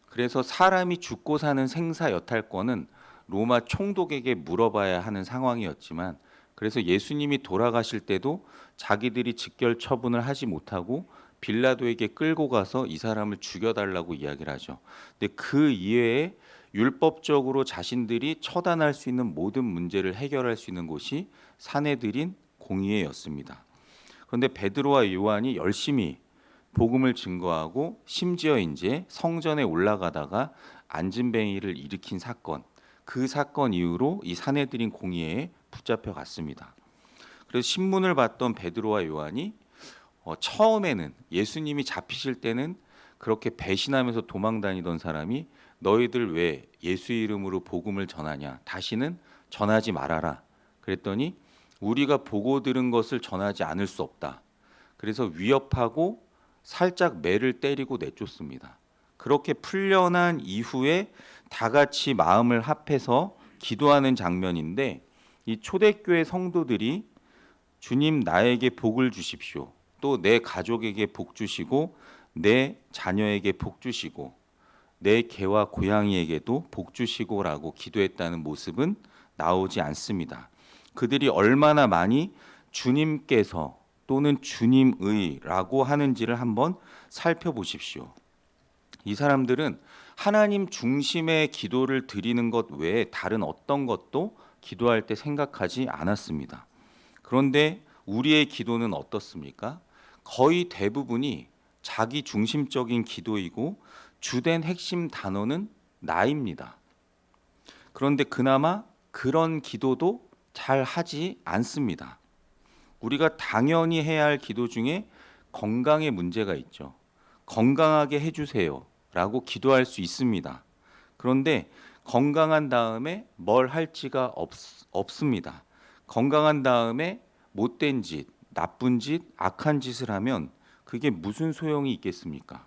그래서 사람이 죽고 사는 생사 여탈권은 로마 총독에게 물어봐야 하는 상황이었지만 그래서 예수님이 돌아가실 때도 자기들이 직결 처분을 하지 못하고 빌라도에게 끌고 가서 이 사람을 죽여달라고 이야기를 하죠. 근데 그 이외에 율법적으로 자신들이 처단할 수 있는 모든 문제를 해결할 수 있는 곳이 사내들인 공의회였습니다. 그런데 베드로와 요한이 열심히 복음을 증거하고 심지어 이제 성전에 올라가다가 안진뱅이를 일으킨 사건, 그 사건 이후로 이 사내들인 공의회에 붙잡혀 갔습니다. 그래서 신문을 봤던 베드로와 요한이 처음에는 예수님이 잡히실 때는 그렇게 배신하면서 도망다니던 사람이 너희들 왜 예수 이름으로 복음을 전하냐? 다시는 전하지 말아라. 그랬더니 우리가 보고 들은 것을 전하지 않을 수 없다. 그래서 위협하고 살짝 매를 때리고 내쫓습니다. 그렇게 풀려난 이후에 다 같이 마음을 합해서 기도하는 장면인데 이 초대교회 성도들이 주님 나에게 복을 주십시오. 또 내 가족에게 복 주시고 내 자녀에게 복 주시고 내 개와 고양이에게도 복 주시고라고 기도했다는 모습은 나오지 않습니다. 그들이 얼마나 많이 주님께서 또는 주님의라고 하는지를 한번 살펴보십시오. 이 사람들은 하나님 중심의 기도를 드리는 것 외에 다른 어떤 것도 기도할 때 생각하지 않았습니다. 그런데 우리의 기도는 어떻습니까? 거의 대부분이 자기 중심적인 기도이고 주된 핵심 단어는 나입니다. 그런데 그나마 그런 기도도 잘 하지 않습니다. 우리가 당연히 해야 할 기도 중에 건강에 문제가 있죠. 건강하게 해주세요 라고 기도할 수 있습니다. 그런데 건강한 다음에 뭘 할지가 없습니다. 건강한 다음에 못된 짓, 나쁜 짓, 악한 짓을 하면 그게 무슨 소용이 있겠습니까?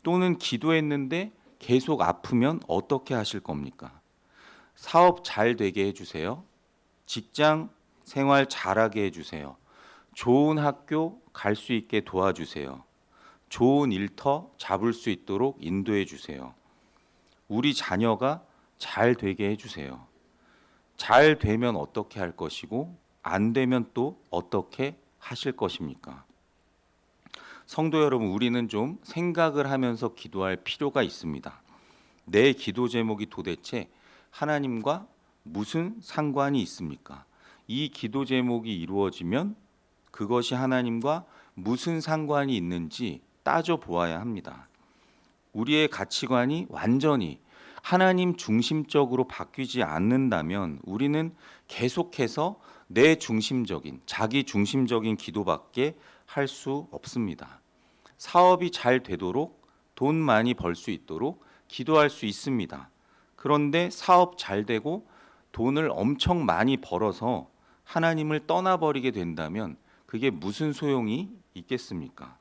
또는 기도했는데 계속 아프면 어떻게 하실 겁니까? 사업 잘 되게 해주세요. 직장 생활 잘하게 해주세요. 좋은 학교 갈 수 있게 도와주세요. 좋은 일터 잡을 수 있도록 인도해 주세요. 우리 자녀가 잘 되게 해주세요. 잘 되면 어떻게 할 것이고 안 되면 또 어떻게 하실 것입니까? 성도 여러분, 우리는 좀 생각을 하면서 기도할 필요가 있습니다. 내 기도 제목이 도대체 하나님과 무슨 상관이 있습니까? 이 기도 제목이 이루어지면 그것이 하나님과 무슨 상관이 있는지 따져 보아야 합니다. 우리의 가치관이 완전히 하나님 중심적으로 바뀌지 않는다면 우리는 계속해서 내 중심적인, 자기 중심적인 기도밖에 할 수 없습니다. 사업이 잘 되도록 돈 많이 벌 수 있도록 기도할 수 있습니다. 그런데 사업 잘 되고 돈을 엄청 많이 벌어서 하나님을 떠나버리게 된다면 그게 무슨 소용이 있겠습니까?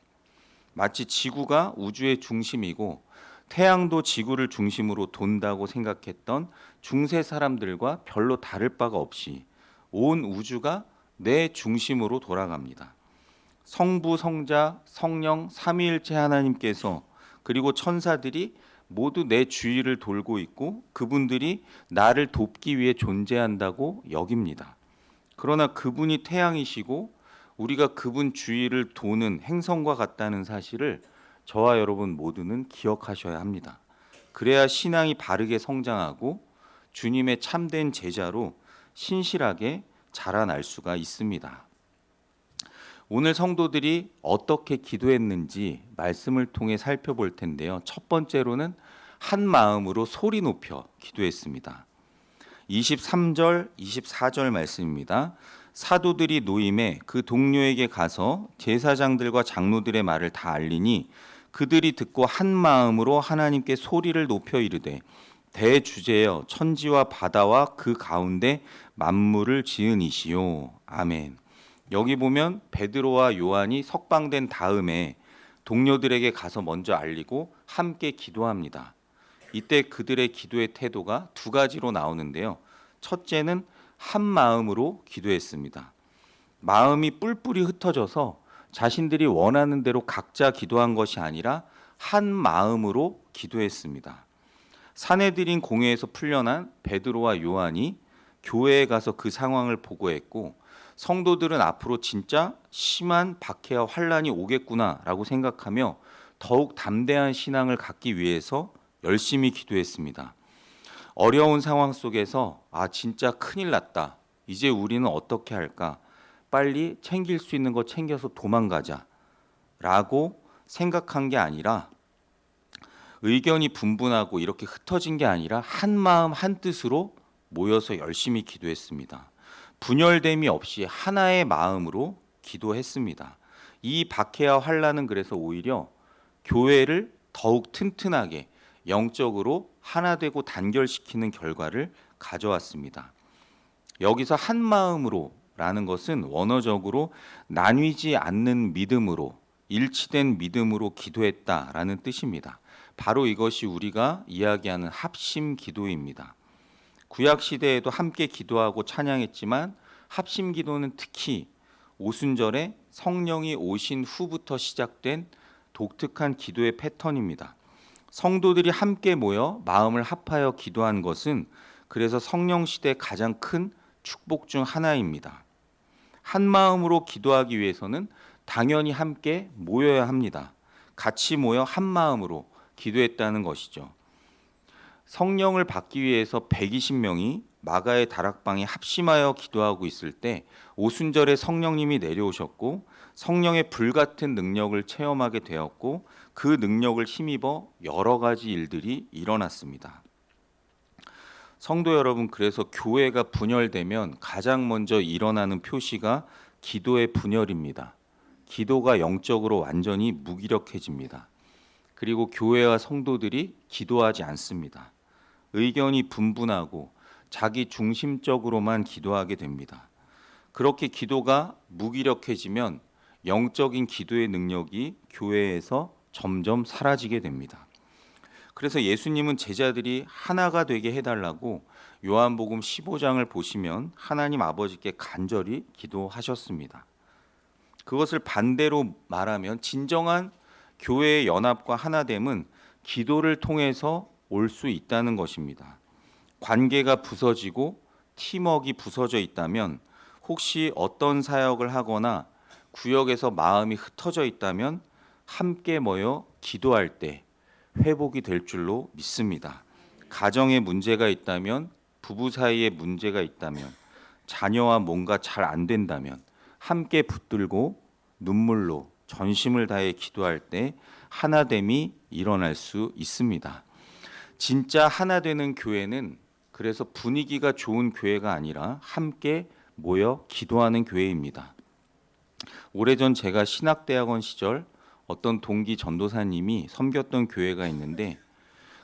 마치 지구가 우주의 중심이고 태양도 지구를 중심으로 돈다고 생각했던 중세 사람들과 별로 다를 바가 없이 온 우주가 내 중심으로 돌아갑니다. 성부, 성자, 성령 삼위일체 하나님께서 그리고 천사들이 모두 내 주위를 돌고 있고 그분들이 나를 돕기 위해 존재한다고 여깁니다. 그러나 그분이 태양이시고 우리가 그분 주위를 도는 행성과 같다는 사실을 저와 여러분 모두는 기억하셔야 합니다. 그래야 신앙이 바르게 성장하고 주님의 참된 제자로 신실하게 자라날 수가 있습니다. 오늘 성도들이 어떻게 기도했는지 말씀을 통해 살펴볼 텐데요. 첫 번째로는 한 마음으로 소리 높여 기도했습니다. 23절, 24절 말씀입니다. 사도들이 노임에 그 동료에게 가서 제사장들과 장로들의 말을 다 알리니 그들이 듣고 한 마음으로 하나님께 소리를 높여 이르되 대주제여 천지와 바다와 그 가운데 만물을 지은 이시요. 아멘. 여기 보면 베드로와 요한이 석방된 다음에 동료들에게 가서 먼저 알리고 함께 기도합니다. 이때 그들의 기도의 태도가 두 가지로 나오는데요. 첫째는 한 마음으로 기도했습니다. 마음이 뿔뿔이 흩어져서 자신들이 원하는 대로 각자 기도한 것이 아니라 한 마음으로 기도했습니다. 사내들인 공회에서 풀려난 베드로와 요한이 교회에 가서 그 상황을 보고했고, 성도들은 앞으로 진짜 심한 박해와 환란이 오겠구나라고 생각하며 더욱 담대한 신앙을 갖기 위해서 열심히 기도했습니다. 어려운 상황 속에서 진짜 큰일 났다. 이제 우리는 어떻게 할까? 빨리 챙길 수 있는 거 챙겨서 도망가자 라고 생각한 게 아니라, 의견이 분분하고 이렇게 흩어진 게 아니라 한 마음 한 뜻으로 모여서 열심히 기도했습니다. 분열됨이 없이 하나의 마음으로 기도했습니다. 이 박해와 환란은 그래서 오히려 교회를 더욱 튼튼하게 영적으로 하나 되고 단결시키는 결과를 가져왔습니다. 여기서 한 마음으로라는 것은 원어적으로 나뉘지 않는 믿음으로, 일치된 믿음으로 기도했다라는 뜻입니다. 바로 이것이 우리가 이야기하는 합심 기도입니다. 구약 시대에도 함께 기도하고 찬양했지만 합심 기도는 특히 오순절에 성령이 오신 후부터 시작된 독특한 기도의 패턴입니다. 성도들이 함께 모여 마음을 합하여 기도한 것은 그래서 성령 시대의 가장 큰 축복 중 하나입니다. 한 마음으로 기도하기 위해서는 당연히 함께 모여야 합니다. 같이 모여 한 마음으로 기도했다는 것이죠. 성령을 받기 위해서 120명이 마가의 다락방에 합심하여 기도하고 있을 때 오순절에 성령님이 내려오셨고 성령의 불같은 능력을 체험하게 되었고 그 능력을 힘입어 여러 가지 일들이 일어났습니다. 성도 여러분, 그래서 교회가 분열되면 가장 먼저 일어나는 표시가 기도의 분열입니다. 기도가 영적으로 완전히 무기력해집니다. 그리고 교회와 성도들이 기도하지 않습니다. 의견이 분분하고 자기 중심적으로만 기도하게 됩니다. 그렇게 기도가 무기력해지면 영적인 기도의 능력이 교회에서 점점 사라지게 됩니다. 그래서 예수님은 제자들이 하나가 되게 해달라고 요한복음 15장을 보시면 하나님 아버지께 간절히 기도하셨습니다. 그것을 반대로 말하면 진정한 교회의 연합과 하나됨은 기도를 통해서 올 수 있다는 것입니다. 관계가 부서지고 팀워크가 부서져 있다면, 혹시 어떤 사역을 하거나 구역에서 마음이 흩어져 있다면 함께 모여 기도할 때 회복이 될 줄로 믿습니다. 가정에 문제가 있다면, 부부 사이에 문제가 있다면, 자녀와 뭔가 잘 안 된다면 함께 붙들고 눈물로 전심을 다해 기도할 때 하나됨이 일어날 수 있습니다. 진짜 하나 되는 교회는 그래서 분위기가 좋은 교회가 아니라 함께 모여 기도하는 교회입니다. 오래전 제가 신학대학원 시절 어떤 동기 전도사님이 섬겼던 교회가 있는데,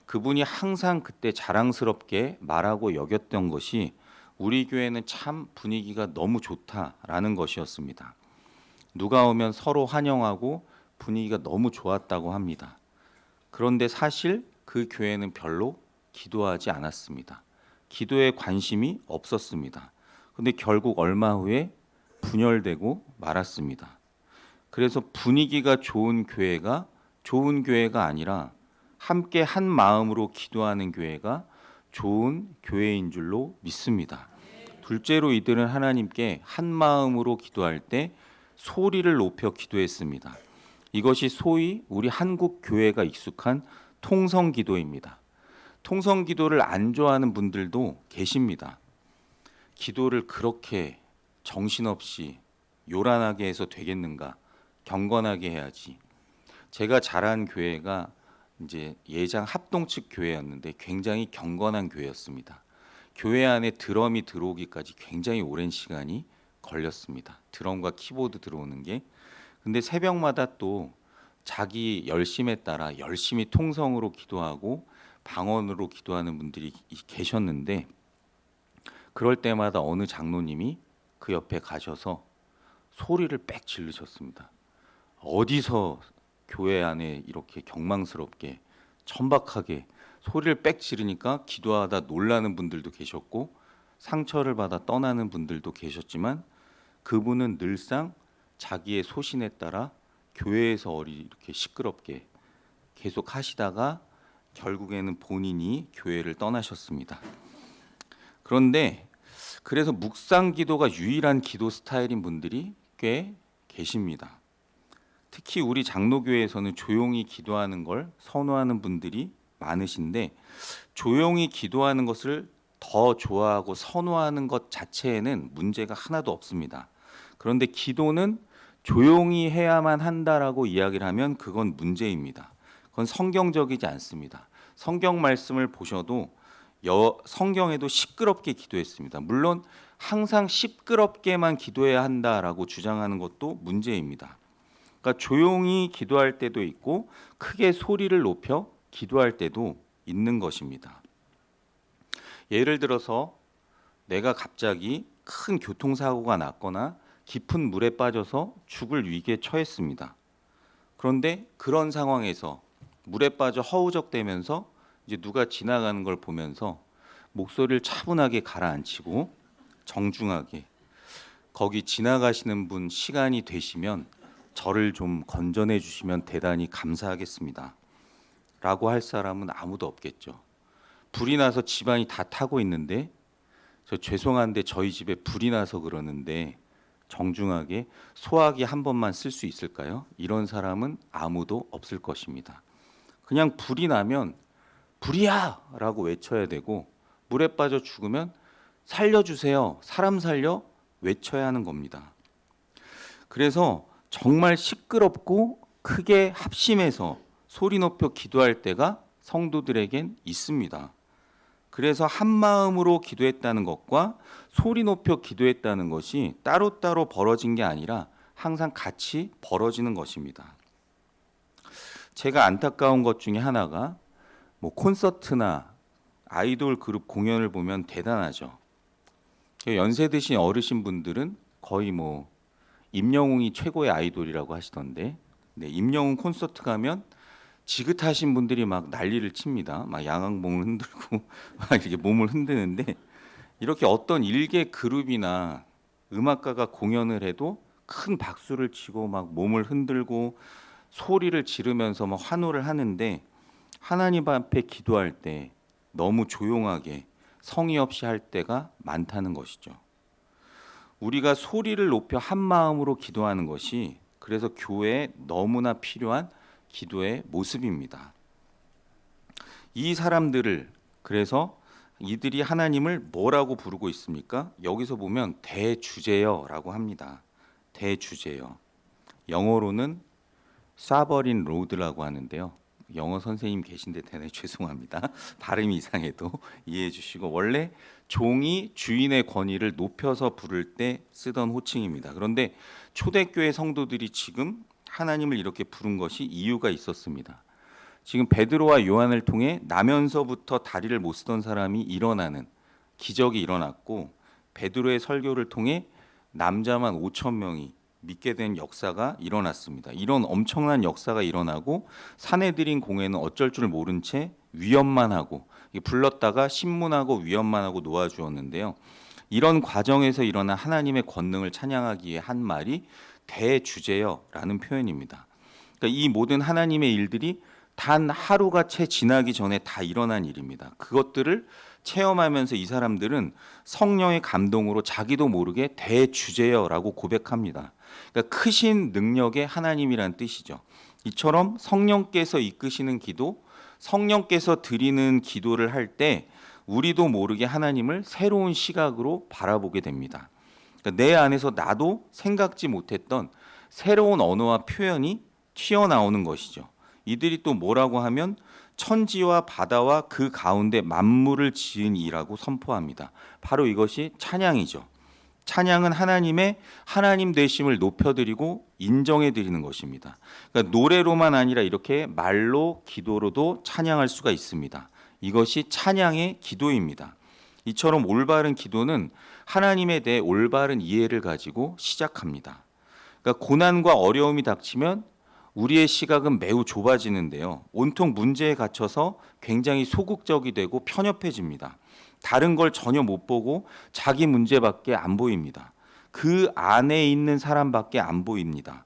그분이 항상 그때 자랑스럽게 말하고 여겼던 것이 우리 교회는 참 분위기가 너무 좋다라는 것이었습니다. 누가 오면 서로 환영하고 분위기가 너무 좋았다고 합니다. 그런데 사실 그 교회는 별로 기도하지 않았습니다. 기도에 관심이 없었습니다. 그런데 결국 얼마 후에 분열되고 말았습니다. 그래서 분위기가 좋은 교회가 아니라 함께 한 마음으로 기도하는 교회가 좋은 교회인 줄로 믿습니다. 둘째로 이들은 하나님께 한 마음으로 기도할 때 소리를 높여 기도했습니다. 이것이 소위 우리 한국 교회가 익숙한 통성 기도입니다. 통성 기도를 안 좋아하는 분들도 계십니다. 기도를 그렇게 정신없이 요란하게 해서 되겠는가? 경건하게 해야지. 제가 자란 교회가 이제 예장 합동 측 교회였는데 굉장히 경건한 교회였습니다. 교회 안에 드럼이 들어오기까지 굉장히 오랜 시간이 걸렸습니다. 드럼과 키보드 들어오는 게. 근데 새벽마다 또 자기 열심에 따라 열심히 통성으로 기도하고 방언으로 기도하는 분들이 계셨는데, 그럴 때마다 어느 장로님이 그 옆에 가셔서 소리를 빽 지르셨습니다. 어디서 교회 안에 이렇게 경망스럽게 천박하게 소리를 빽 지르니까 기도하다 놀라는 분들도 계셨고 상처를 받아 떠나는 분들도 계셨지만, 그분은 늘상 자기의 소신에 따라 교회에서 이렇게 시끄럽게 계속 하시다가 결국에는 본인이 교회를 떠나셨습니다. 그런데 그래서 묵상 기도가 유일한 기도 스타일인 분들이 꽤 계십니다. 특히 우리 장로교회에서는 조용히 기도하는 걸 선호하는 분들이 많으신데, 조용히 기도하는 것을 더 좋아하고 선호하는 것 자체에는 문제가 하나도 없습니다. 그런데 기도는 조용히 해야만 한다라고 이야기를 하면 그건 문제입니다. 그건 성경적이지 않습니다. 성경 말씀을 보셔도 성경에도 시끄럽게 기도했습니다. 물론 항상 시끄럽게만 기도해야 한다라고 주장하는 것도 문제입니다. 그러니까 조용히 기도할 때도 있고 크게 소리를 높여 기도할 때도 있는 것입니다. 예를 들어서 내가 갑자기 큰 교통사고가 났거나 깊은 물에 빠져서 죽을 위기에 처했습니다. 그런데 그런 상황에서 물에 빠져 허우적대면서 이제 누가 지나가는 걸 보면서 목소리를 차분하게 가라앉히고 정중하게, 거기 지나가시는 분 시간이 되시면 저를 좀 건져내 주시면 대단히 감사하겠습니다 라고 할 사람은 아무도 없겠죠. 불이 나서 집안이 다 타고 있는데 저 죄송한데 저희 집에 불이 나서 그러는데 정중하게 소화기 한 번만 쓸 수 있을까요? 이런 사람은 아무도 없을 것입니다. 그냥 불이 나면 불이야! 라고 외쳐야 되고, 물에 빠져 죽으면 살려주세요, 사람 살려, 외쳐야 하는 겁니다. 그래서 정말 시끄럽고 크게 합심해서 소리 높여 기도할 때가 성도들에겐 있습니다. 그래서 한 마음으로 기도했다는 것과 소리 높여 기도했다는 것이 따로따로 벌어진 게 아니라 항상 같이 벌어지는 것입니다. 제가 안타까운 것 중에 하나가 콘서트나 아이돌 그룹 공연을 보면 대단하죠. 연세 드신 어르신 분들은 거의 임영웅이 최고의 아이돌이라고 하시던데, 네, 임영웅 콘서트 가면 지긋하신 분들이 막 난리를 칩니다. 막 양앙봉을 흔들고 막 이렇게 몸을 흔드는데, 이렇게 어떤 일개 그룹이나 음악가가 공연을 해도 큰 박수를 치고 막 몸을 흔들고 소리를 지르면서 막 환호를 하는데, 하나님 앞에 기도할 때 너무 조용하게 성의 없이 할 때가 많다는 것이죠. 우리가 소리를 높여 한 마음으로 기도하는 것이 그래서 교회에 너무나 필요한 기도의 모습입니다. 이 사람들을, 그래서 이들이 하나님을 뭐라고 부르고 있습니까? 여기서 보면 대주제여라고 합니다. 대주제여. 영어로는 사버린 로드라고 하는데요. 영어 선생님 계신데 대단히 죄송합니다. 발음이 이상해도 이해해 주시고, 원래 종이 주인의 권위를 높여서 부를 때 쓰던 호칭입니다. 그런데 초대교회 성도들이 지금 하나님을 이렇게 부른 것이 이유가 있었습니다. 지금 베드로와 요한을 통해 나면서부터 다리를 못 쓰던 사람이 일어나는 기적이 일어났고, 베드로의 설교를 통해 남자만 5천 명이 믿게 된 역사가 일어났습니다. 이런 엄청난 역사가 일어나고 사내들인 공회는 어쩔 줄 모른 채 위협만 하고, 불렀다가 신문하고 위협만 하고 놓아주었는데요. 이런 과정에서 일어난 하나님의 권능을 찬양하기 위해 한 말이 대주제여라는 표현입니다. 그러니까 이 모든 하나님의 일들이 단 하루가 채 지나기 전에 다 일어난 일입니다. 그것들을 체험하면서 이 사람들은 성령의 감동으로 자기도 모르게 대주제여라고 고백합니다. 그러니까 크신 능력의 하나님이란 뜻이죠. 이처럼 성령께서 이끄시는 기도, 성령께서 드리는 기도를 할 때 우리도 모르게 하나님을 새로운 시각으로 바라보게 됩니다. 그러니까 내 안에서 나도 생각지 못했던 새로운 언어와 표현이 튀어나오는 것이죠. 이들이 또 뭐라고 하면 천지와 바다와 그 가운데 만물을 지은 이라고 선포합니다. 바로 이것이 찬양이죠. 찬양은 하나님의 하나님 되심을 높여드리고 인정해드리는 것입니다. 그러니까 노래로만 아니라 이렇게 말로 기도로도 찬양할 수가 있습니다. 이것이 찬양의 기도입니다. 이처럼 올바른 기도는 하나님에 대해 올바른 이해를 가지고 시작합니다. 그러니까 고난과 어려움이 닥치면 우리의 시각은 매우 좁아지는데요. 온통 문제에 갇혀서 굉장히 소극적이 되고 편협해집니다. 다른 걸 전혀 못 보고 자기 문제밖에 안 보입니다. 그 안에 있는 사람밖에 안 보입니다.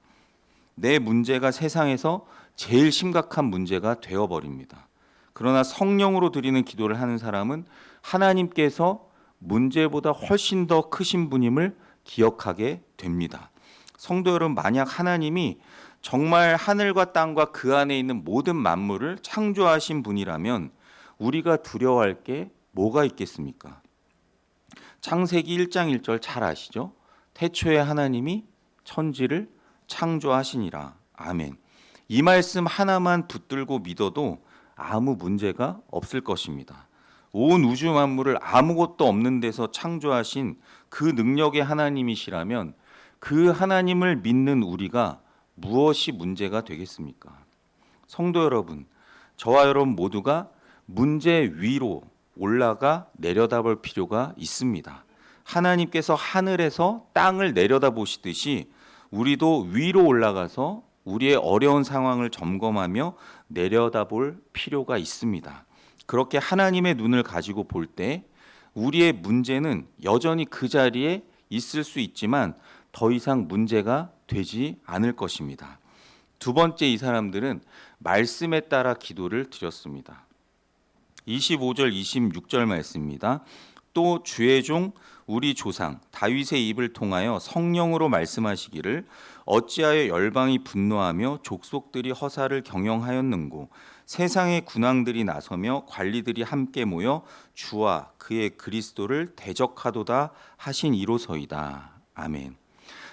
내 문제가 세상에서 제일 심각한 문제가 되어버립니다. 그러나 성령으로 드리는 기도를 하는 사람은 하나님께서 문제보다 훨씬 더 크신 분임을 기억하게 됩니다. 성도 여러분, 만약 하나님이 정말 하늘과 땅과 그 안에 있는 모든 만물을 창조하신 분이라면 우리가 두려워할 게 뭐가 있겠습니까? 창세기 1장 1절 잘 아시죠? 태초에 하나님이 천지를 창조하시니라. 아멘. 이 말씀 하나만 붙들고 믿어도 아무 문제가 없을 것입니다. 온 우주 만물을 아무것도 없는 데서 창조하신 그 능력의 하나님이시라면 그 하나님을 믿는 우리가 무엇이 문제가 되겠습니까? 성도 여러분, 저와 여러분 모두가 문제 위로 올라가 내려다볼 필요가 있습니다. 하나님께서 하늘에서 땅을 내려다보시듯이 우리도 위로 올라가서 우리의 어려운 상황을 점검하며 내려다볼 필요가 있습니다. 그렇게 하나님의 눈을 가지고 볼 때 우리의 문제는 여전히 그 자리에 있을 수 있지만 더 이상 문제가 되지 않을 것입니다. 두 번째, 이 사람들은 말씀에 따라 기도를 드렸습니다. 25절 26절 말씀입니다. 또 주의 종 우리 조상 다윗의 입을 통하여 성령으로 말씀하시기를 어찌하여 열방이 분노하며 족속들이 허사를 경영하였는고 세상의 군왕들이 나서며 관리들이 함께 모여 주와 그의 그리스도를 대적하도다 하신 이로서이다. 아멘.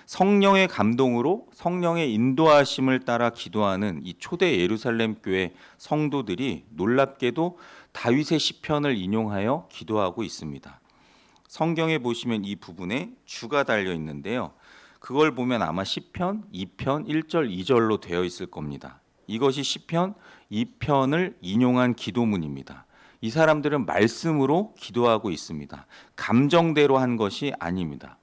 성령의 감동으로 성령의 인도하심을 따라 기도하는 이 초대 예루살렘 교회 성도들이 놀랍게도 다윗의 시편을 인용하여 기도하고 있습니다. 성경에 보시면 이 부분에 주가 달려 있는데요. 그걸 보면 아마 시편 2편 1절 2절로 되어 있을 겁니다. 이것이 시편 2편을 인용한 기도문입니다. 이 사람들은 말씀으로 기도하고 있습니다. 감정대로 한 것이 아닙니다.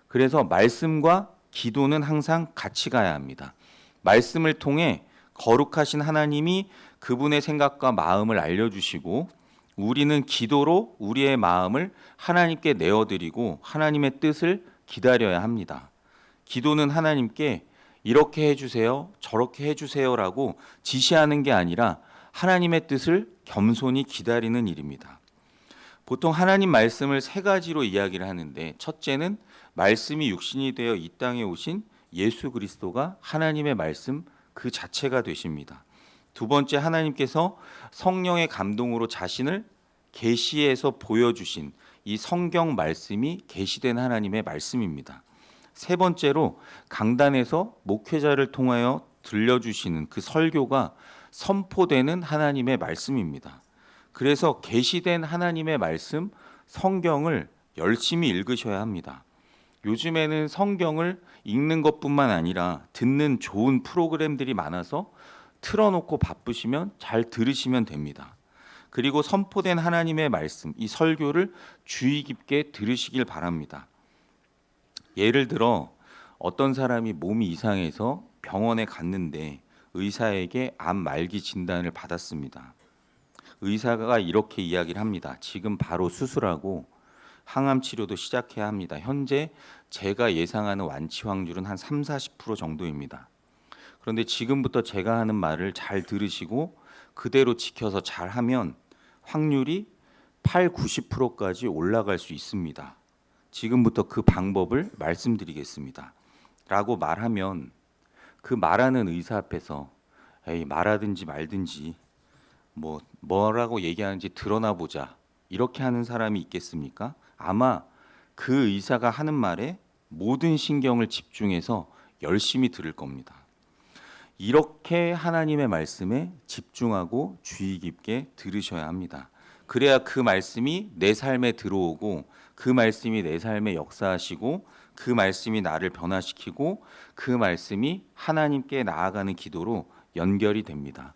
그래서 말씀과 기도는 항상 같이 가야 합니다. 말씀을 통해 거룩하신 하나님이 그분의 생각과 마음을 알려주시고 우리는 기도로 우리의 마음을 하나님께 내어드리고 하나님의 뜻을 기다려야 합니다. 기도는 하나님께 이렇게 해주세요, 저렇게 해주세요라고 지시하는 게 아니라 하나님의 뜻을 겸손히 기다리는 일입니다. 보통 하나님 말씀을 세 가지로 이야기를 하는데 첫째는 말씀이 육신이 되어 이 땅에 오신 예수 그리스도가 하나님의 말씀 그 자체가 되십니다. 두 번째, 하나님께서 성령의 감동으로 자신을 계시해서 보여주신 이 성경 말씀이 계시된 하나님의 말씀입니다. 세 번째로 강단에서 목회자를 통하여 들려주시는 그 설교가 선포되는 하나님의 말씀입니다. 그래서 계시된 하나님의 말씀, 성경을 열심히 읽으셔야 합니다. 요즘에는 성경을 읽는 것뿐만 아니라 듣는 좋은 프로그램들이 많아서 틀어놓고 바쁘시면 잘 들으시면 됩니다. 그리고 선포된 하나님의 말씀, 이 설교를 주의 깊게 들으시길 바랍니다. 예를 들어 어떤 사람이 몸이 이상해서 병원에 갔는데 의사에게 암 말기 진단을 받았습니다. 의사가 이렇게 이야기를 합니다. 지금 바로 수술하고 항암 치료도 시작해야 합니다. 현재 제가 예상하는 완치 확률은 한 30-40% 정도입니다. 그런데 지금부터 제가 하는 말을 잘 들으시고 그대로 지켜서 잘 하면 확률이 80-90%까지 올라갈 수 있습니다. 지금부터 그 방법을 말씀드리겠습니다. 라고 말하면 그 말하는 의사 앞에서 에이, 말하든지 말든지 뭐라고 얘기하는지 드러나 보자. 이렇게 하는 사람이 있겠습니까? 아마 그 의사가 하는 말에 모든 신경을 집중해서 열심히 들을 겁니다. 이렇게 하나님의 말씀에 집중하고 주의 깊게 들으셔야 합니다. 그래야 그 말씀이 내 삶에 들어오고 그 말씀이 내 삶에 역사하시고 그 말씀이 나를 변화시키고 그 말씀이 하나님께 나아가는 기도로 연결이 됩니다.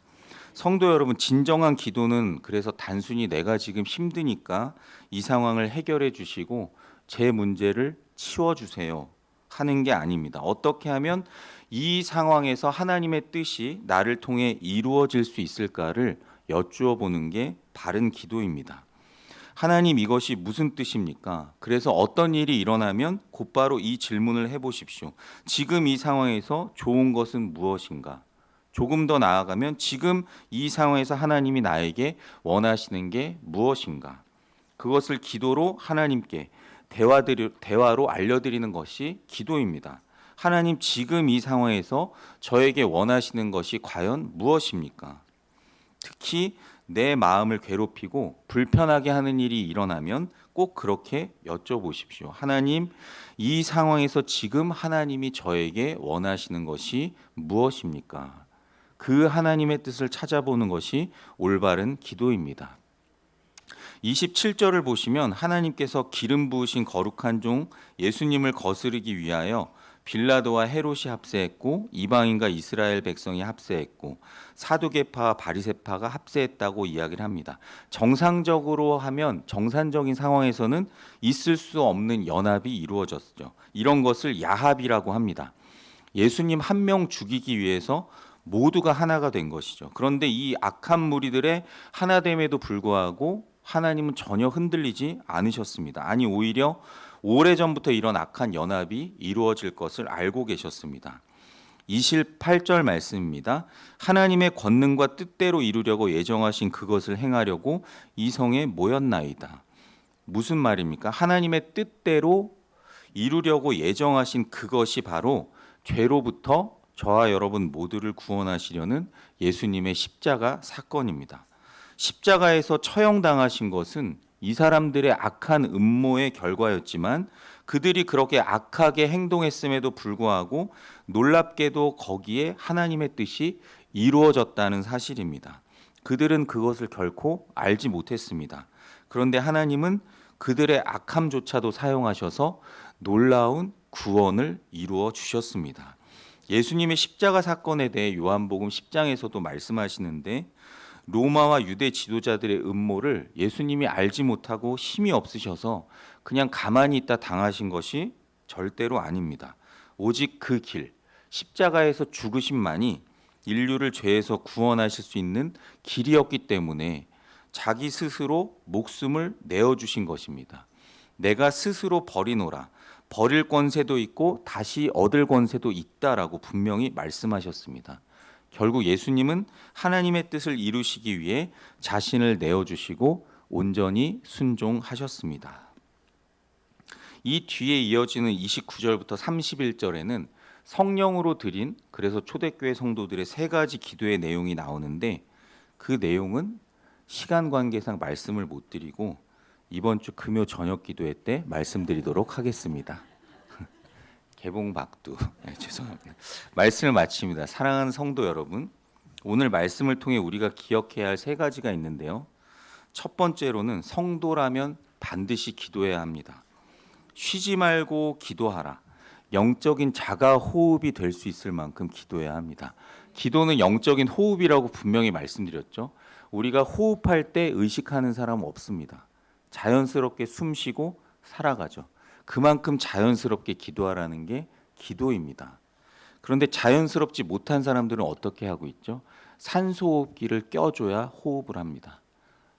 성도 여러분, 진정한 기도는 그래서 단순히 내가 지금 힘드니까 이 상황을 해결해 주시고 제 문제를 치워주세요 하는 게 아닙니다. 어떻게 하면 이 상황에서 하나님의 뜻이 나를 통해 이루어질 수 있을까를 여쭈어 보는 게 바른 기도입니다. 하나님, 이것이 무슨 뜻입니까? 그래서 어떤 일이 일어나면 곧바로 이 질문을 해보십시오. 지금 이 상황에서 좋은 것은 무엇인가? 조금 더 나아가면 지금 이 상황에서 하나님이 나에게 원하시는 게 무엇인가? 그것을 기도로 하나님께 대화로 알려드리는 것이 기도입니다. 하나님, 지금 이 상황에서 저에게 원하시는 것이 과연 무엇입니까? 특히 내 마음을 괴롭히고 불편하게 하는 일이 일어나면 꼭 그렇게 여쭤보십시오. 하나님, 이 상황에서 지금 하나님이 저에게 원하시는 것이 무엇입니까? 그 하나님의 뜻을 찾아보는 것이 올바른 기도입니다. 27절을 보시면 하나님께서 기름 부으신 거룩한 종 예수님을 거스르기 위하여 빌라도와 헤롯이 합세했고 이방인과 이스라엘 백성이 합세했고 사두개파와 바리새파가 합세했다고 이야기를 합니다. 정상적으로 하면 정상적인 상황에서는 있을 수 없는 연합이 이루어졌죠. 이런 것을 야합이라고 합니다. 예수님 한 명 죽이기 위해서 모두가 하나가 된 것이죠. 그런데 이 악한 무리들의 하나됨에도 불구하고 하나님은 전혀 흔들리지 않으셨습니다. 아니, 오히려 오래전부터 이런 악한 연합이 이루어질 것을 알고 계셨습니다. 28절 말씀입니다. 하나님의 권능과 뜻대로 이루려고 예정하신 그것을 행하려고 이 성에 모였나이다. 무슨 말입니까? 하나님의 뜻대로 이루려고 예정하신 그것이 바로 죄로부터 저와 여러분 모두를 구원하시려는 예수님의 십자가 사건입니다. 십자가에서 처형당하신 것은 이 사람들의 악한 음모의 결과였지만 그들이 그렇게 악하게 행동했음에도 불구하고 놀랍게도 거기에 하나님의 뜻이 이루어졌다는 사실입니다. 그들은 그것을 결코 알지 못했습니다. 그런데 하나님은 그들의 악함조차도 사용하셔서 놀라운 구원을 이루어 주셨습니다. 예수님의 십자가 사건에 대해 요한복음 10장에서도 말씀하시는데 로마와 유대 지도자들의 음모를 예수님이 알지 못하고 힘이 없으셔서 그냥 가만히 있다 당하신 것이 절대로 아닙니다. 오직 그 길, 십자가에서 죽으심만이 인류를 죄에서 구원하실 수 있는 길이었기 때문에 자기 스스로 목숨을 내어주신 것입니다. 내가 스스로 버리노라. 버릴 권세도 있고 다시 얻을 권세도 있다라고 분명히 말씀하셨습니다. 결국 예수님은 하나님의 뜻을 이루시기 위해 자신을 내어주시고 온전히 순종하셨습니다. 이 뒤에 이어지는 29절부터 31절에는 성령으로 드린, 그래서 초대교회 성도들의 세 가지 기도의 내용이 나오는데 그 내용은 시간 관계상 말씀을 못 드리고 이번 주 금요 저녁 기도회 때 말씀드리도록 하겠습니다. 개봉박두. 네, 죄송합니다. 말씀을 마칩니다. 사랑하는 성도 여러분, 오늘 말씀을 통해 우리가 기억해야 할 세 가지가 있는데요. 첫 번째로는 성도라면 반드시 기도해야 합니다. 쉬지 말고 기도하라. 영적인 자가 호흡이 될 수 있을 만큼 기도해야 합니다. 기도는 영적인 호흡이라고 분명히 말씀드렸죠. 우리가 호흡할 때 의식하는 사람은 없습니다. 자연스럽게 숨 쉬고 살아가죠. 그만큼 자연스럽게 기도하라는 게 기도입니다. 그런데 자연스럽지 못한 사람들은 어떻게 하고 있죠? 산소호흡기를 껴줘야 호흡을 합니다.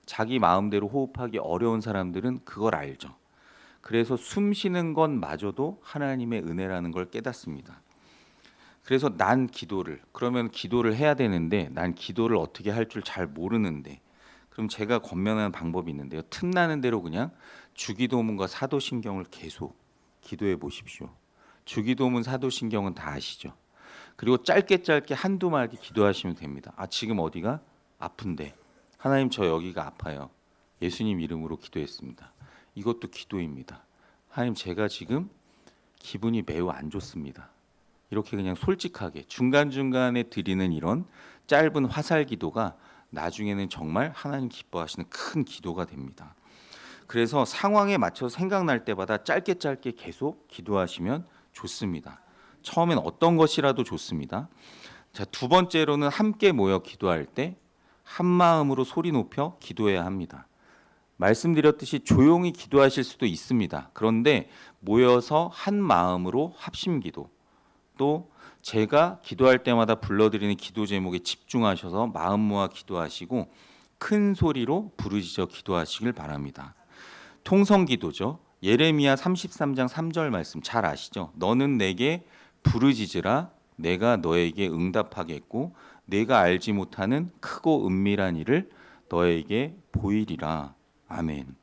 자기 마음대로 호흡하기 어려운 사람들은 그걸 알죠. 그래서 숨 쉬는 것마저도 하나님의 은혜라는 걸 깨닫습니다. 그래서 난 기도를, 그러면 기도를 해야 되는데 난 기도를 어떻게 할 줄 잘 모르는데, 그럼 제가 권면하는 방법이 있는데요. 틈나는 대로 그냥 주기도문과 사도신경을 계속 기도해 보십시오. 주기도문, 사도신경은 다 아시죠? 그리고 짧게 한두 마디 기도하시면 됩니다. 아, 지금 어디가 아픈데, 하나님 저 여기가 아파요. 예수님 이름으로 기도했습니다. 이것도 기도입니다. 하나님 제가 지금 기분이 매우 안 좋습니다. 이렇게 그냥 솔직하게 중간중간에 드리는 이런 짧은 화살 기도가 나중에는 정말 하나님 기뻐하시는 큰 기도가 됩니다. 그래서 상황에 맞춰서 생각날 때마다 짧게 계속 기도하시면 좋습니다. 처음엔 어떤 것이라도 좋습니다. 자, 두 번째로는 함께 모여 기도할 때 한 마음으로 소리 높여 기도해야 합니다. 말씀드렸듯이 조용히 기도하실 수도 있습니다. 그런데 모여서 한 마음으로 합심 기도, 또 제가 기도할 때마다 불러드리는 기도 제목에 집중하셔서 마음 모아 기도하시고 큰 소리로 부르짖어 기도하시길 바랍니다. 통성 기도죠. 예레미야 33장 3절 말씀 잘 아시죠? 너는 내게 부르짖으라 내가 너에게 응답하겠고 내가 알지 못하는 크고 은밀한 일을 너에게 보이리라. 아멘.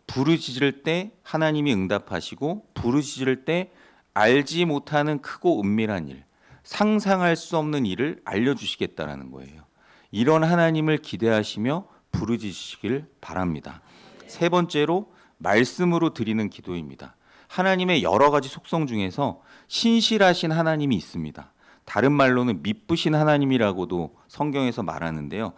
부르짖을 때 하나님이 응답하시고 부르짖을 때 알지 못하는 크고 은밀한 일, 상상할 수 없는 일을 알려주시겠다라는 거예요. 이런 하나님을 기대하시며 부르짖으시길 바랍니다. 세 번째로 말씀으로 드리는 기도입니다. 하나님의 여러 가지 속성 중에서 신실하신 하나님이 있습니다. 다른 말로는 미쁘신 하나님이라고도 성경에서 말하는데요.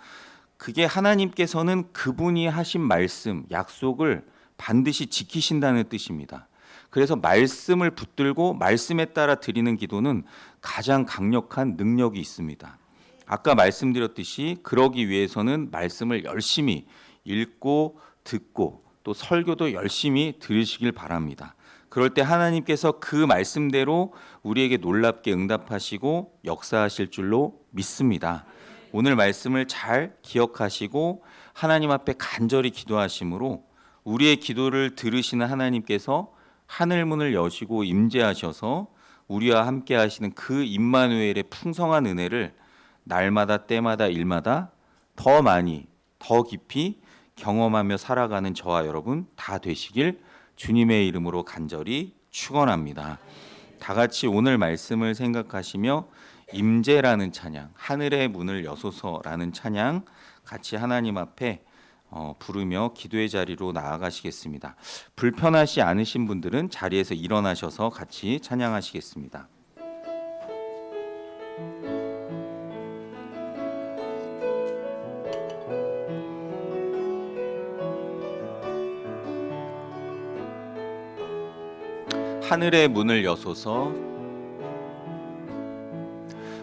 그게 하나님께서는 그분이 하신 말씀, 약속을 반드시 지키신다는 뜻입니다. 그래서 말씀을 붙들고 말씀에 따라 드리는 기도는 가장 강력한 능력이 있습니다. 아까 말씀드렸듯이 그러기 위해서는 말씀을 열심히 읽고 듣고 또 설교도 열심히 들으시길 바랍니다. 그럴 때 하나님께서 그 말씀대로 우리에게 놀랍게 응답하시고 역사하실 줄로 믿습니다. 오늘 말씀을 잘 기억하시고 하나님 앞에 간절히 기도하심으로 우리의 기도를 들으시는 하나님께서 하늘 문을 여시고 임재하셔서 우리와 함께 하시는 그 임마누엘의 풍성한 은혜를 날마다 때마다 일마다 더 많이 더 깊이 경험하며 살아가는 저와 여러분 다 되시길 주님의 이름으로 간절히 축원합니다. 다 같이 오늘 말씀을 생각하시며 임재라는 찬양, 하늘의 문을 여소서라는 찬양 같이 하나님 앞에 부르며 기도의 자리로 나아가시겠습니다. 불편하시 않으신 분들은 자리에서 일어나셔서 같이 찬양하시겠습니다. 하늘의 문을 여소서,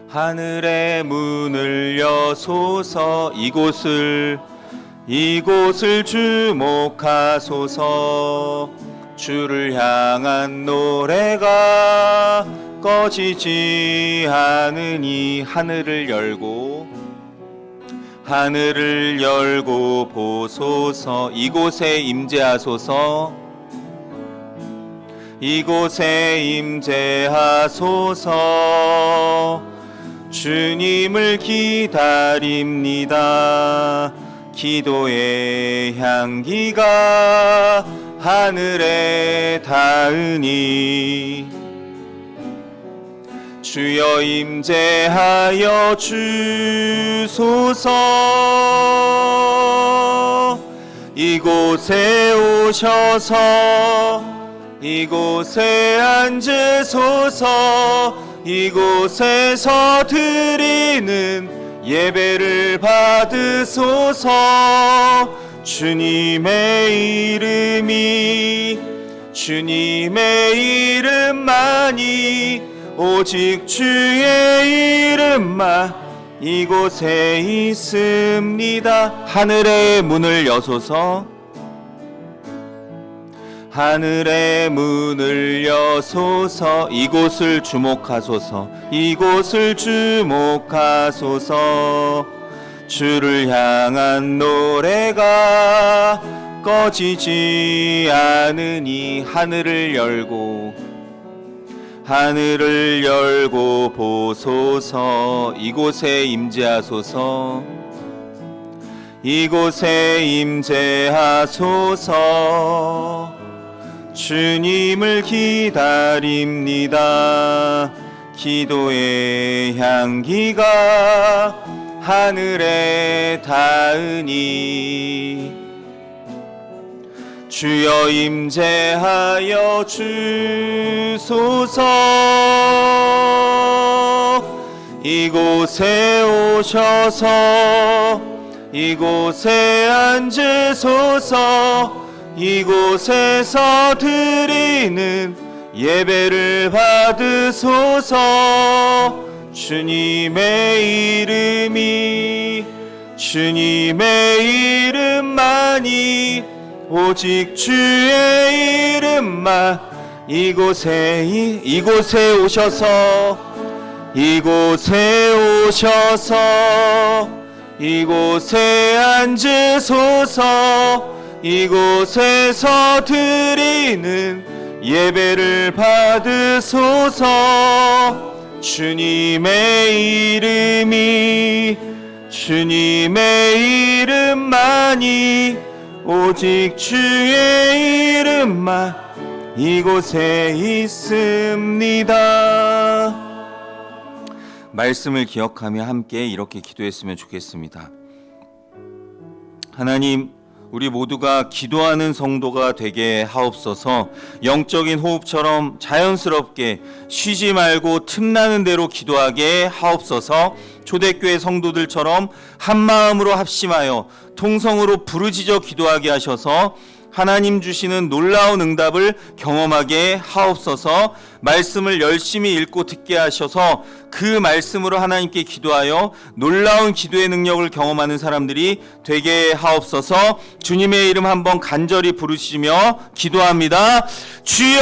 하늘의 문을 여소서, 이곳을 주목하소서. 주를 향한 노래가 꺼지지 않으니 하늘을 열고 보소서. 이곳에 임재하소서. 이곳에 임재하소서. 주님을 기다립니다. 기도의 향기가 하늘에 닿으니 주여 임재하여 주소서. 이곳에 오셔서 이곳에 앉으소서. 이곳에서 드리는 예배를 받으소서. 주님의 이름만이 오직 주의 이름만 이곳에 있습니다. 하늘의 문을 여소서. 하늘의 문을 여소서. 이곳을 주목하소서. 이곳을 주목하소서. 주를 향한 노래가 꺼지지 않으니 하늘을 열고 보소서. 이곳에 임재하소서. 이곳에 임재하소서. 주님을 기다립니다. 기도의 향기가 하늘에 닿으니 주여 임재하여 주소서. 이곳에 오셔서 이곳에 앉으소서. 이곳에서 드리는 예배를 받으소서. 주님의 이름만이 오직 주의 이름만 이곳에 오셔서 이곳에 앉으소서. 이곳에서 드리는 예배를 받으소서. 주님의 주님의 이름만이 오직 주의 이름만 이곳에 있습니다. 말씀을 기억하며 함께 이렇게 기도했으면 좋겠습니다. 하나님, 우리 모두가 기도하는 성도가 되게 하옵소서. 영적인 호흡처럼 자연스럽게 쉬지 말고 틈나는 대로 기도하게 하옵소서. 초대교회 성도들처럼 한 마음으로 합심하여 통성으로 부르짖어 기도하게 하셔서 하나님 주시는 놀라운 응답을 경험하게 하옵소서. 말씀을 열심히 읽고 듣게 하셔서 그 말씀으로 하나님께 기도하여 놀라운 기도의 능력을 경험하는 사람들이 되게 하옵소서. 주님의 이름 한번 간절히 부르시며 기도합니다. 주여!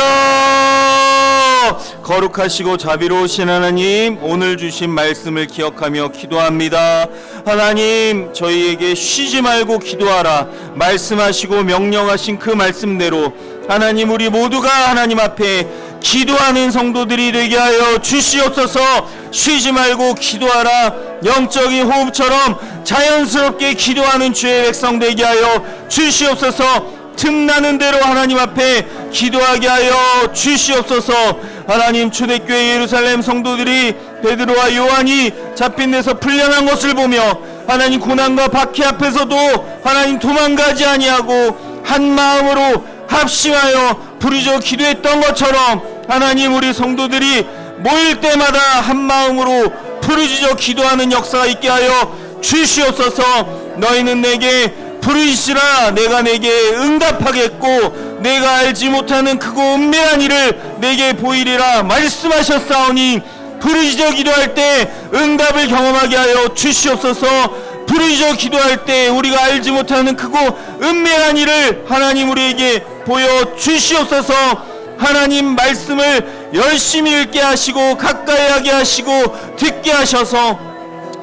거룩하시고 자비로우신 하나님, 오늘 주신 말씀을 기억하며 기도합니다. 하나님, 저희에게 쉬지 말고 기도하라 말씀하시고 명령하신 그 말씀대로 하나님, 우리 모두가 하나님 앞에 기도하는 성도들이 되게 하여 주시옵소서. 쉬지 말고 기도하라. 영적인 호흡처럼 자연스럽게 기도하는 주의 백성 되게 하여 주시옵소서. 틈나는 대로 하나님 앞에 기도하게 하여 주시옵소서. 하나님, 초대교회 예루살렘 성도들이 베드로와 요한이 잡힌 데서 풀려난 것을 보며 하나님 고난과 박해 앞에서도 하나님 도망가지 아니하고 한 마음으로 합심하여 부르짖어 기도했던 것처럼 하나님, 우리 성도들이 모일 때마다 한 마음으로 부르짖어 기도하는 역사가 있게 하여 주시옵소서. 너희는 내게 부르시라 내가 내게 응답하겠고 내가 알지 못하는 크고 은밀한 일을 내게 보이리라 말씀하셨사오니 부르짖어 기도할 때 응답을 경험하게 하여 주시옵소서. 부르짖어 기도할 때 우리가 알지 못하는 크고 은밀한 일을 하나님 우리에게 보여주시옵소서. 하나님 말씀을 열심히 읽게 하시고 가까이 하게 하시고 듣게 하셔서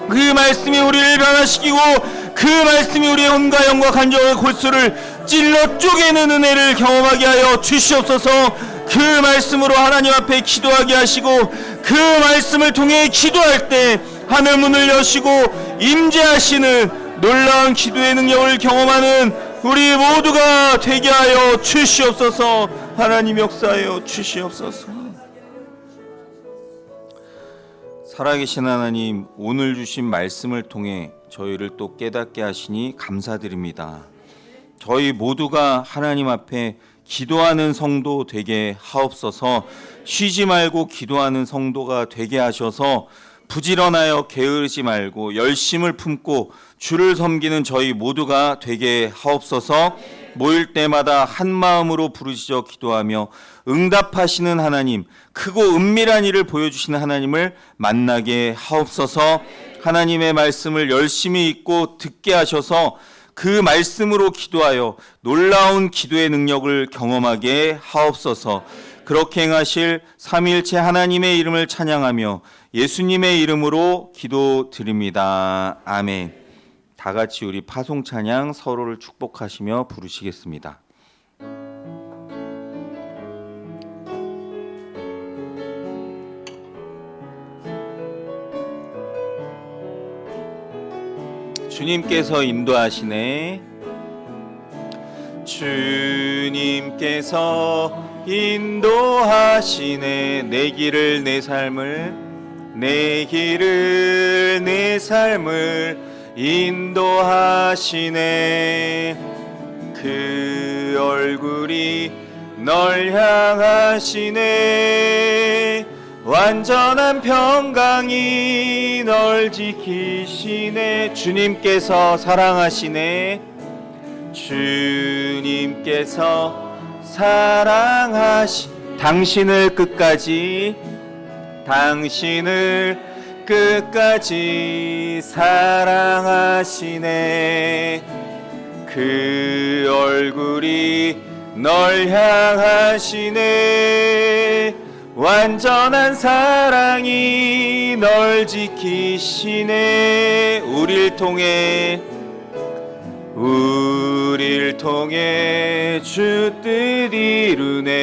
그 말씀이 우리를 변화시키고 그 말씀이 우리의 혼과 영과 간절의 골수를 찔러 쪼개는 은혜를 경험하게 하여 주시옵소서. 그 말씀으로 하나님 앞에 기도하게 하시고 그 말씀을 통해 기도할 때 하늘 문을 여시고 임재하시는 놀라운 기도의 능력을 경험하는 우리 모두가 되게 하여 주시옵소서. 하나님 역사하여 주시옵소서. 살아계신 하나님, 오늘 주신 말씀을 통해 저희를 또 깨닫게 하시니 감사드립니다. 저희 모두가 하나님 앞에 기도하는 성도 되게 하옵소서. 쉬지 말고 기도하는 성도가 되게 하셔서 부지런하여 게으르지 말고 열심을 품고 주를 섬기는 저희 모두가 되게 하옵소서. 모일 때마다 한 마음으로 부르짖어 기도하며 응답하시는 하나님, 크고 은밀한 일을 보여주시는 하나님을 만나게 하옵소서. 하나님의 말씀을 열심히 읽고 듣게 하셔서 그 말씀으로 기도하여 놀라운 기도의 능력을 경험하게 하옵소서. 그렇게 행하실 삼위일체 하나님의 이름을 찬양하며 예수님의 이름으로 기도드립니다. 아멘. 다 같이 우리 파송 찬양 서로를 축복하시며 부르시겠습니다. 주님께서 인도하시네. 주님께서 인도하시네. 내 길을 내 삶을 내 길을 내 삶을 인도하시네. 그 얼굴이 널 향하시네. 완전한 평강이 널 지키시네. 주님께서 사랑하시네. 주님께서 당신을 끝까지 사랑하시네. 그 얼굴이 널 향하시네. 완전한 사랑이 널 지키시네. 우릴 통해 주 뜻 이루네.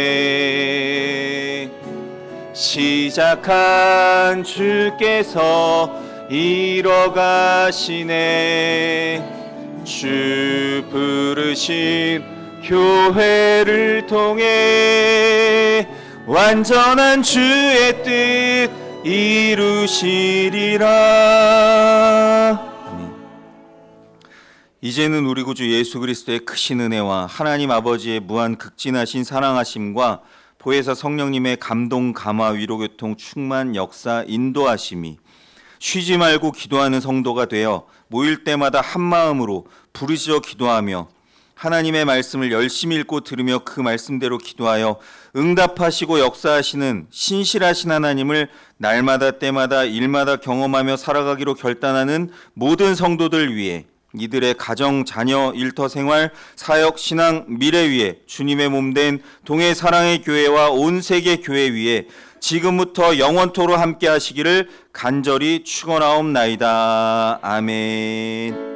시작한 주께서 이뤄가시네. 주 부르신 교회를 통해 완전한 주의 뜻 이루시리라. 아멘. 이제는 우리 구주 예수 그리스도의 크신 은혜와 하나님 아버지의 무한 극진하신 사랑하심과 보혜사 성령님의 감동, 감화, 위로교통, 충만, 역사, 인도하심이 쉬지 말고 기도하는 성도가 되어 모일 때마다 한 마음으로 부르짖어 기도하며 하나님의 말씀을 열심히 읽고 들으며 그 말씀대로 기도하여 응답하시고 역사하시는 신실하신 하나님을 날마다 때마다 일마다 경험하며 살아가기로 결단하는 모든 성도들 위해 이들의 가정, 자녀, 일터 생활, 사역, 신앙, 미래 위에 주님의 몸된 동해 사랑의 교회와 온 세계 교회 위에 지금부터 영원토로 함께 하시기를 간절히 축원하옵나이다. 아멘.